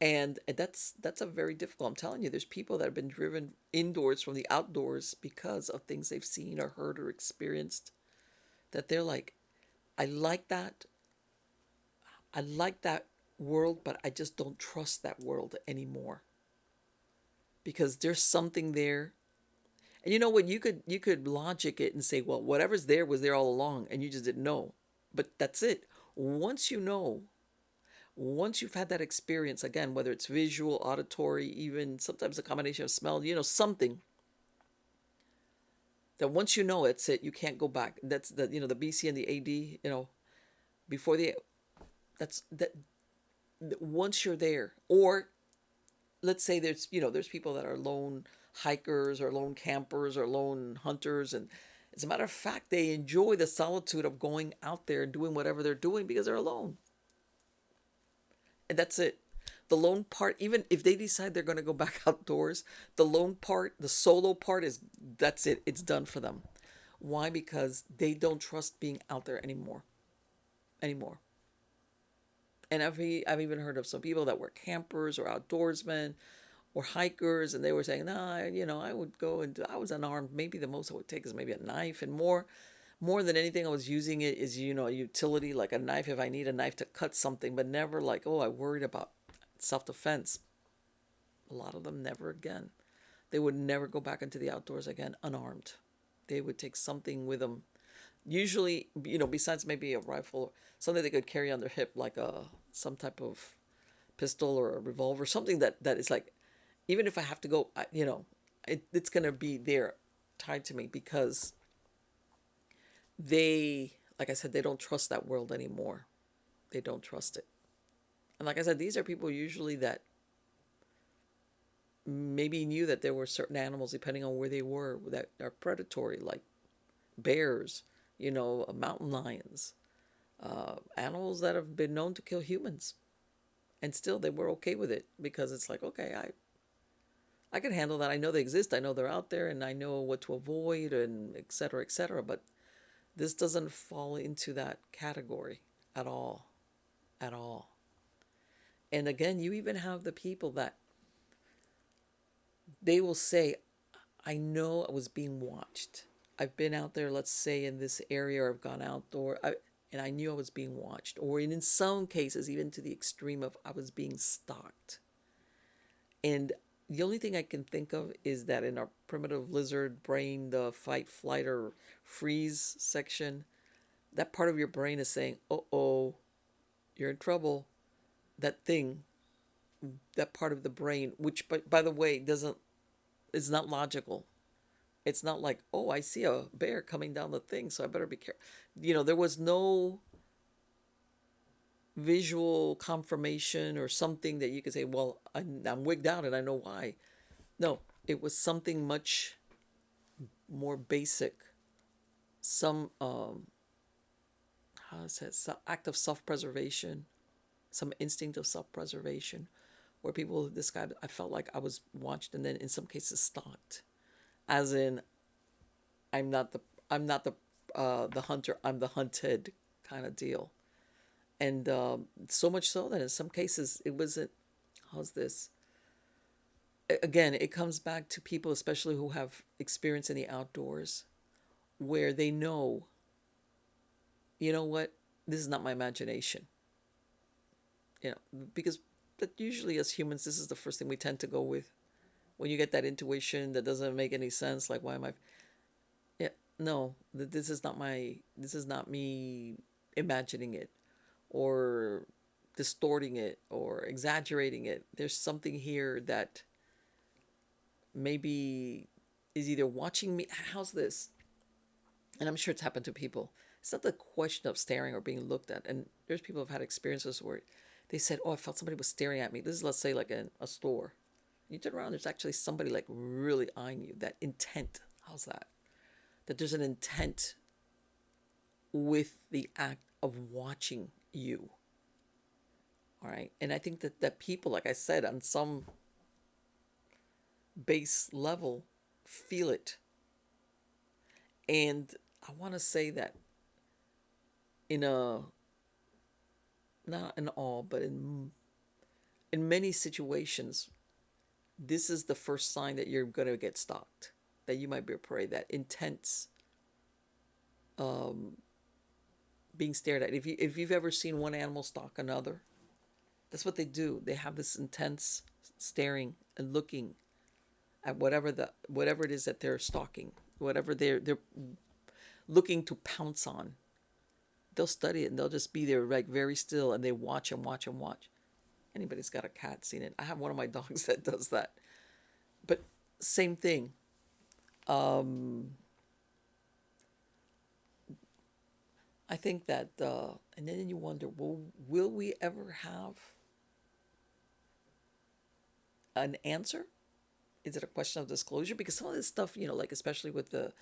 And that's a very difficult. I'm telling you, there's people that have been driven indoors from the outdoors because of things they've seen or heard or experienced. That they're like, I like that. I like that world, but I just don't trust that world anymore because there's something there. And you know what? You could logic it and say, well, whatever's there was there all along, and you just didn't know. But that's it. Once you know, once you've had that experience, again, whether it's visual, auditory, even sometimes a combination of smell, something that once you know it's it, you can't go back. That's the BC and the AD, before the that's that once you're there. Or let's say there's people that are lone hikers or lone campers or lone hunters, and as a matter of fact, they enjoy the solitude of going out there and doing whatever they're doing because they're alone. And that's it. The lone part, even if they decide they're going to go back outdoors, the lone part, the solo part that's it. It's done for them. Why? Because they don't trust being out there anymore. And I've even heard of some people that were campers or outdoorsmen or hikers, and they were saying, "Nah, I would go and I was unarmed. Maybe the most I would take is maybe a knife, and more than anything, I was using it is a utility like a knife if I need a knife to cut something, but never like, oh, I worried about self-defense." A lot of them never again. They would never go back into the outdoors again unarmed. They would take something with them. Usually, besides maybe a rifle, something they could carry on their hip, like some type of pistol or a revolver, something that is like, even if I have to go, it's gonna be there, tied to me because they, like I said, they don't trust that world anymore. They don't trust it. And like I said, these are people usually that maybe knew that there were certain animals, depending on where they were, that are predatory, like bears, mountain lions, animals that have been known to kill humans. And still they were okay with it because it's like, okay, I can handle that. I know they exist. I know they're out there and I know what to avoid and et cetera, et cetera. But this doesn't fall into that category at all. At all. And again, you even have the people that they will say, I know I was being watched. I've been out there, let's say in this area, or I've gone outdoor, and I knew I was being watched. Or in some cases, even to the extreme of I was being stalked. And the only thing I can think of is that in our primitive lizard brain, the fight, flight, or freeze section, that part of your brain is saying, oh, you're in trouble. That thing, that part of the brain, which, by the way, is not logical. It's not like, oh, I see a bear coming down the thing, so I better be careful. There was no visual confirmation or something that you could say, well, I'm wigged out and I know why. No, it was something much more basic. Some, how is it, some act of self-preservation, some instinct of self-preservation, where people described, I felt like I was watched and then in some cases stalked, as in, I'm not the hunter, I'm the hunted kind of deal. And so much so that in some cases it wasn't, how's this? Again, it comes back to people, especially who have experience in the outdoors, where they know, you know what, this is not my imagination. Because that usually as humans, this is the first thing we tend to go with. When you get that intuition that doesn't make any sense, like why am I? Yeah, no, this is not me imagining it or distorting it or exaggerating it. There's something here that maybe is either watching me. How's this? And I'm sure it's happened to people. It's not the question of staring or being looked at. And there's people who've had experiences where they said, oh, I felt somebody was staring at me. This is, let's say, like in a store. You turn around, there's actually somebody like really eyeing you. That intent. How's that? that there's an intent with the act of watching you. All right. And I think that people, like I said, on some base level, feel it. And I want to say that in a, not in all, but in many situations, this is the first sign that you're going to get stalked, that you might be a prey, that intense being stared at. If you've ever seen one animal stalk another, that's what they do. They have this intense staring and looking at whatever it is that they're stalking, whatever they're looking to pounce on. They'll study it and they'll just be there like very still, and they watch and watch and watch. Anybody's got a cat seen it? I have one of my dogs that does that. But same thing. I think that, and then you wonder, well, will we ever have an answer? Is it a question of disclosure? Because some of this stuff, like especially with the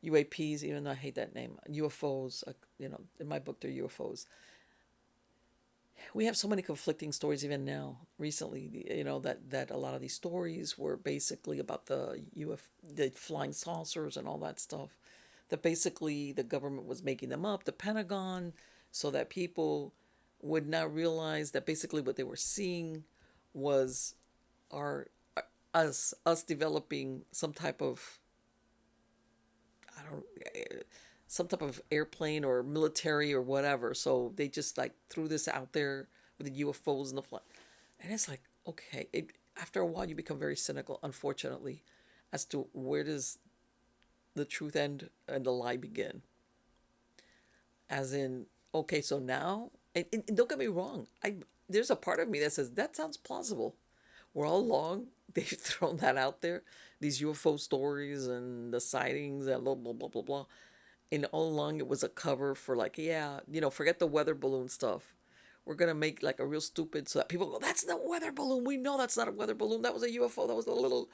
UAPs, even though I hate that name, UFOs, in my book, they're UFOs. We have so many conflicting stories even now, recently, that a lot of these stories were basically about the flying saucers and all that stuff, that basically the government was making them up, the Pentagon, so that people would not realize that basically what they were seeing was us developing some type of, some type of airplane or military or whatever. So they just like threw this out there with the UFOs and the flight. And it's like, okay, after a while you become very cynical, unfortunately, as to where does the truth end and the lie begin. As in, okay, so now, and don't get me wrong, there's a part of me that says that sounds plausible. Where all along they've thrown that out there, these UFO stories and the sightings and blah blah blah blah blah. And all along it was a cover for like, yeah, forget the weather balloon stuff. We're gonna make like a real stupid, so that people go, that's the weather balloon. We know that's not a weather balloon. That was a UFO. That was a little.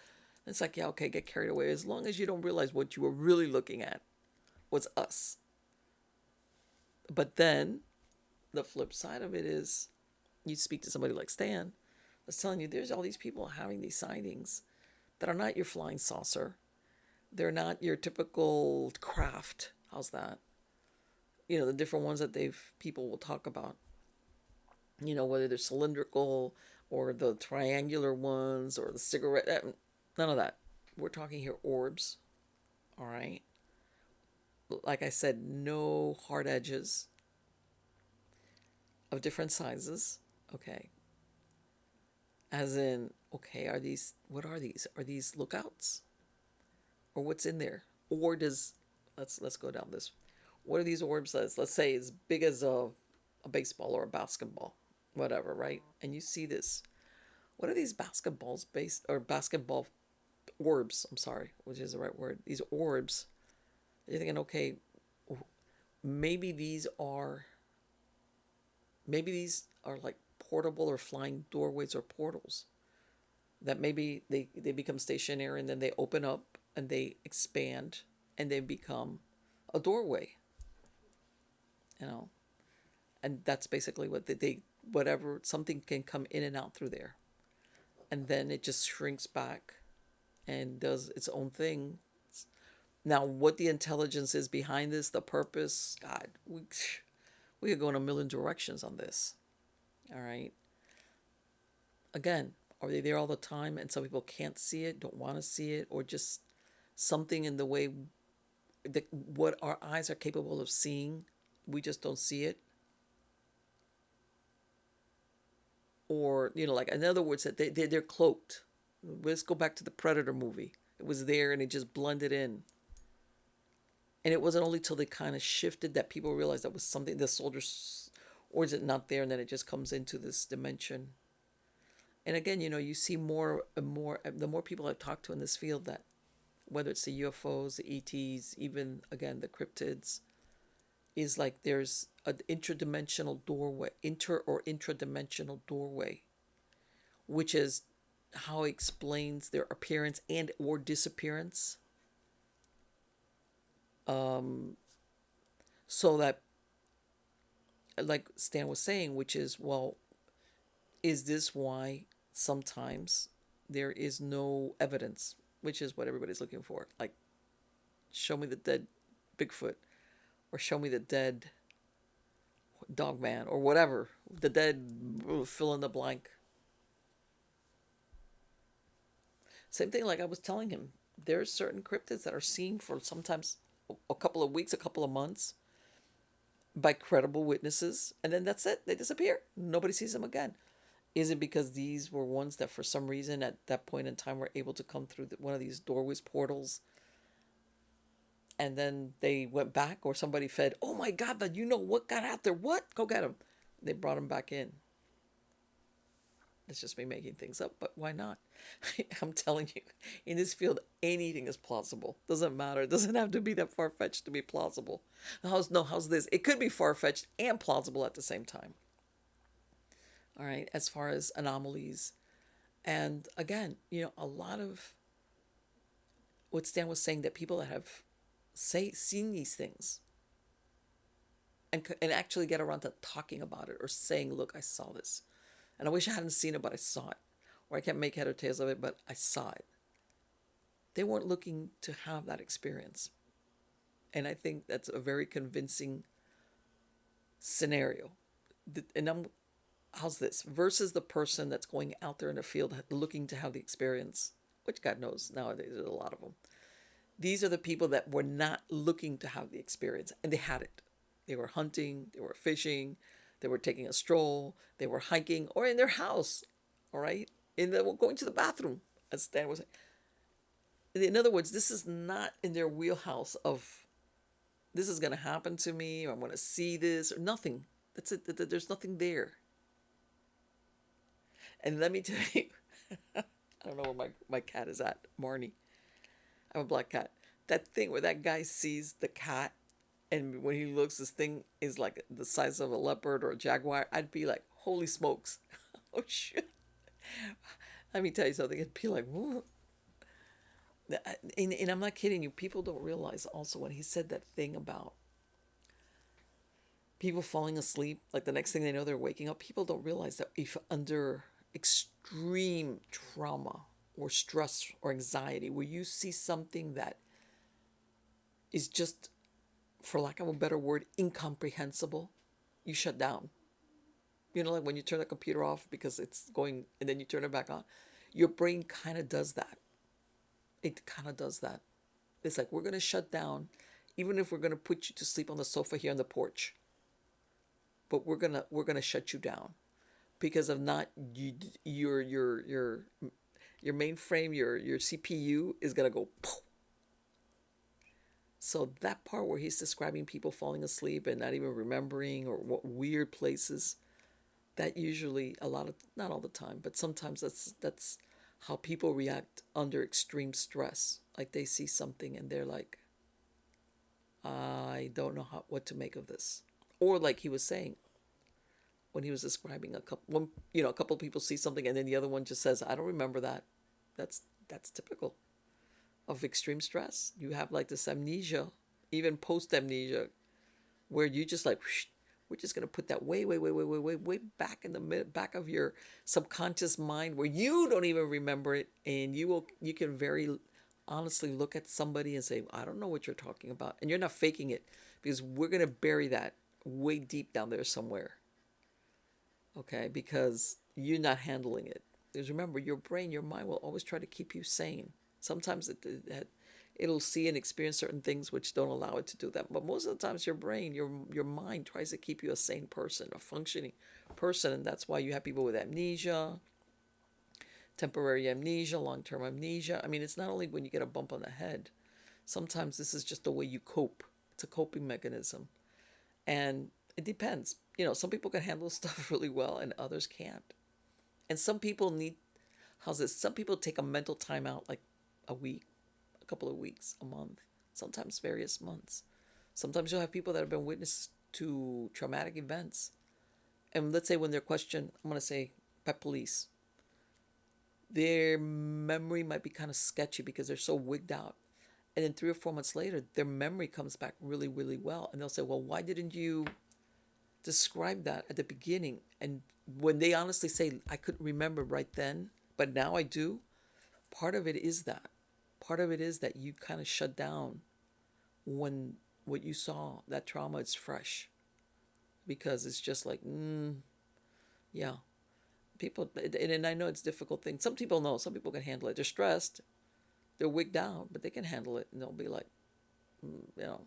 It's like, yeah, okay, get carried away. As long as you don't realize what you were really looking at was us. But then the flip side of it is, you speak to somebody like Stan, that's telling you there's all these people having these sightings that are not your flying saucer. They're not your typical craft. How's that? The different ones that people will talk about. Whether they're cylindrical or the triangular ones or the cigarette. None of that. We're talking here orbs. All right. Like I said, no hard edges of different sizes. Okay. As in, okay, what are these? Are these lookouts? Or what's in there? Or let's go down this. What are these orbs? Let's say as big as a baseball or a basketball, whatever, right? And you see this. What are these basketball orbs? I'm sorry, which is the right word. These orbs. You're thinking, okay, maybe these are like portable or flying doorways or portals. That maybe they become stationary and then they open up and they expand and they become a doorway. And that's basically what whatever, something can come in and out through there. And then it just shrinks back and does its own thing. Now, what the intelligence is behind this, the purpose, God, we could go in a million directions on this. All right. Again, are they there all the time and some people can't see it, don't want to see it, or just something in the way that what our eyes are capable of seeing, we just don't see it? Or, like, in other words, that they're cloaked. Let's go back to the Predator movie. It was there and it just blended in. And it wasn't only till they kind of shifted that people realized that was something, the soldiers, or is it not there, and then it just comes into this dimension. And again, you see more and more, the more people I've talked to in this field, that whether it's the UFOs, the ETs, even, again, the cryptids, is like there's an intradimensional doorway, which is how it explains their appearance and or disappearance. So that, like Stan was saying, which is, well, is this why sometimes there is no evidence, which is what everybody's looking for? Like, show me the dead Bigfoot, or show me the dead Dogman, or whatever, the dead, fill in the blank. Same thing, like I was telling him, there's certain cryptids that are seen for sometimes a couple of weeks, a couple of months by credible witnesses, and then that's it. They disappear. Nobody sees them again. Is it because these were ones that for some reason at that point in time were able to come through one of these doorways, portals, and then they went back, or somebody fed, oh my God, but you know what got out there? What? Go get them. They brought them back in. It's just me making things up, but why not? I'm telling you, in this field, anything is plausible. Doesn't matter. It doesn't have to be that far fetched to be plausible. How's this? It could be far fetched and plausible at the same time. All right, as far as anomalies. And again, a lot of what Stan was saying, that people that have seen these things and actually get around to talking about it, or saying, look, I saw this. And I wish I hadn't seen it, but I saw it. Or I can't make head or tails of it, but I saw it. They weren't looking to have that experience. And I think that's a very convincing scenario. And how's this? Versus the person that's going out there in the field looking to have the experience, which God knows nowadays there's a lot of them. These are the people that were not looking to have the experience, and they had it. They were hunting, they were fishing, they were taking a stroll, they were hiking, or in their house, all right? Going to the bathroom, as Stan was saying. In other words, this is not in their wheelhouse of, this is going to happen to me, or I'm going to see this, or nothing. That's it. There's nothing there. And let me tell you, I don't know where my cat is at, Marnie. I have a black cat. That thing where that guy sees the cat, and when he looks, this thing is like the size of a leopard or a jaguar. I'd be like, holy smokes. Oh, shit. Let me tell you something. It'd be like, whoa. And I'm not kidding you. People don't realize also, when he said that thing about people falling asleep, like the next thing they know, they're waking up. People don't realize that if under extreme trauma or stress or anxiety, where you see something that is just, for lack of a better word, incomprehensible, you shut down. Like when you turn the computer off because it's going, and then you turn it back on. Your brain kind of does that. It kind of does that. It's like, we're going to shut down, even if we're going to put you to sleep on the sofa here on the porch. But we're gonna shut you down, because of not your mainframe, your CPU is gonna go poof. So that part where he's describing people falling asleep and not even remembering, or what weird places, that usually, not all the time, but sometimes that's how people react under extreme stress. Like they see something and they're like, I don't know what to make of this. Or like he was saying, when he was describing a couple of people see something, and then the other one just says, I don't remember that. That's typical of extreme stress. You have like this amnesia, even post amnesia, where you just like, whoosh, we're just gonna put that way back in the back of your subconscious mind, where you don't even remember it, and you can very honestly look at somebody and say, I don't know what you're talking about, and you're not faking it, because we're gonna bury that way deep down there somewhere. Okay, because you're not handling it. Because remember, your brain, your mind will always try to keep you sane. Sometimes it'll see and experience certain things which don't allow it to do that. But most of the times, your brain, your mind tries to keep you a sane person, a functioning person. And that's why you have people with amnesia, temporary amnesia, long-term amnesia. I mean, it's not only when you get a bump on the head. Sometimes this is just the way you cope. It's a coping mechanism. And it depends. Some people can handle stuff really well and others can't. And some people some people take a mental time out, like a week, a couple of weeks, a month, sometimes various months. Sometimes you'll have people that have been witness to traumatic events. And let's say when they're questioned, I'm going to say by police, their memory might be kind of sketchy because they're so wigged out. And then 3 or 4 months later, their memory comes back really, really well. And they'll say, well, why didn't you describe that at the beginning? And when they honestly say, I couldn't remember right then, but now I do, part of it is that. Part of it is that you kind of shut down when what you saw, that trauma is fresh. Because it's just like, yeah. People, and I know it's a difficult thing. Some people know, some people can handle it. They're stressed, they're wigged out, but they can handle it. And they'll be like, you know,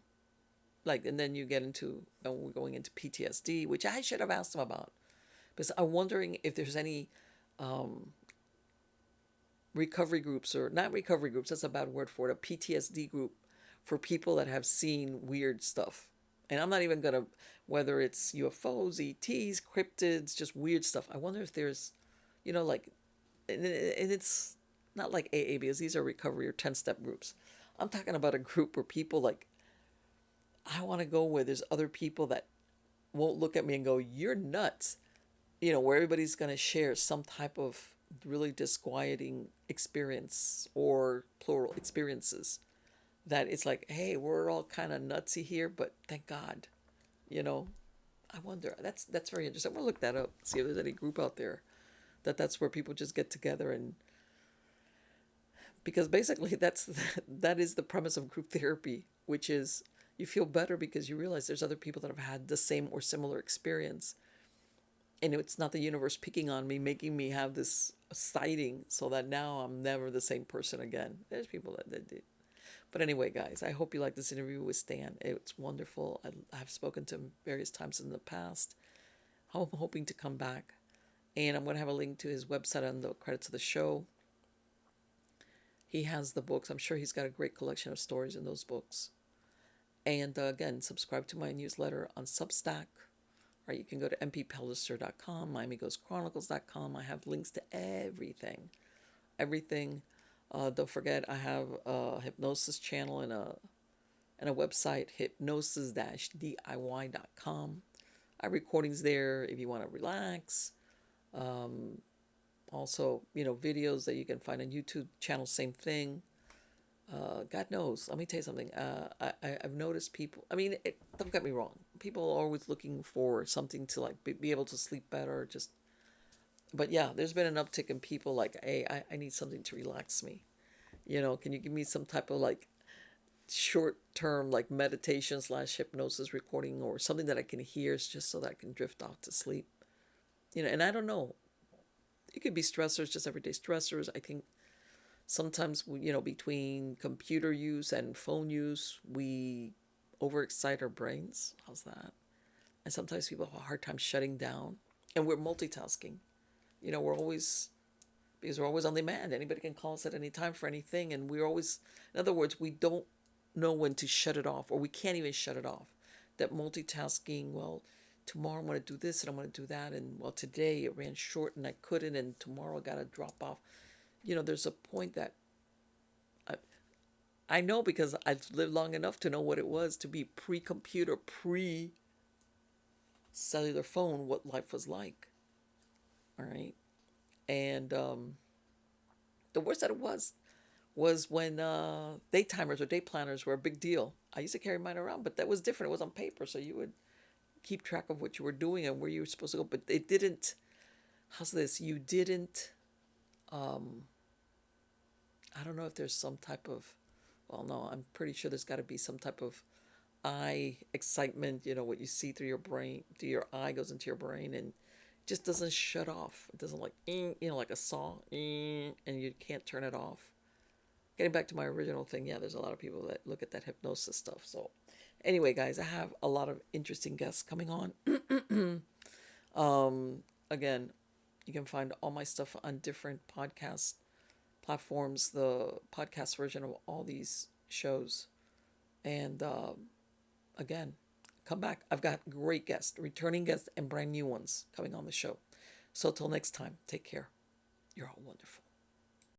like, and then you get into, we're going into PTSD, which I should have asked them about. Because I'm wondering if there's any recovery groups, or not recovery groups, that's a bad word for it, a PTSD group for people that have seen weird stuff. And I'm not even going to, whether it's UFOs, ETs, cryptids, just weird stuff. I wonder if there's, like, and it's not like AA, because these are recovery or 10-step groups. I'm talking about a group where people like, I want to go where there's other people that won't look at me and go, you're nuts. Where everybody's going to share some type of really disquieting experience, or plural experiences, that it's like, hey, we're all kind of nutsy here, but thank God. I wonder. That's very interesting. I'm gonna look that up, see if there's any group out there that's where people just get together, and because basically that is the premise of group therapy, which is you feel better because you realize there's other people that have had the same or similar experience, and it's not the universe picking on me, making me have this sighting so that now I'm never the same person again. There's people that do. But anyway, guys, I hope you like this interview with Stan. It's wonderful. I've spoken to him various times in the past. I'm hoping to come back. And I'm going to have a link to his website on the credits of the show. He has the books. I'm sure he's got a great collection of stories in those books. And again, subscribe to my newsletter on Substack. Or you can go to mppellister.com, miamighostchronicles.com. I have links to everything. Everything. Don't forget, I have a hypnosis channel and a website, hypnosis-diy.com. I have recordings there if you want to relax. Also, videos that you can find on YouTube channel, same thing. God knows. Let me tell you something. I've noticed people. I mean, don't get me wrong. People are always looking for something to like be able to sleep better. But yeah, there's been an uptick in people like, hey, I need something to relax me. Can you give me some type of like short-term like meditation / hypnosis recording, or something that I can hear, just so that I can drift off to sleep. And I don't know. It could be stressors, just everyday stressors. I think sometimes, between computer use and phone use, we overexcite our brains. How's that? And sometimes people have a hard time shutting down. And we're multitasking. We're always, because we're always on demand. Anybody can call us at any time for anything. And we're always, in other words, we don't know when to shut it off, or we can't even shut it off. That multitasking, well, tomorrow I'm going to do this and I'm going to do that. And well, today it ran short and I couldn't, and tomorrow I got to drop off. There's a point that I know, because I've lived long enough to know what it was to be pre-computer, pre-cellular phone, what life was like. All right. And the worst that it was when daytimers or day planners were a big deal. I used to carry mine around, but that was different. It was on paper, so you would keep track of what you were doing and where you were supposed to go. But it didn't, how's this? You didn't, I don't know if there's some type of, well, no, I'm pretty sure there's got to be some type of eye excitement, what you see through your brain, through your eye goes into your brain, and it just doesn't shut off. It doesn't like, like a saw, and you can't turn it off. Getting back to my original thing, yeah, there's a lot of people that look at that hypnosis stuff. So anyway, guys, I have a lot of interesting guests coming on. Again, you can find all my stuff on different podcast platforms, the podcast version of all these shows. And again, come back. I've got great guests, returning guests, and brand new ones coming on the show. So till next time, take care. You're all wonderful.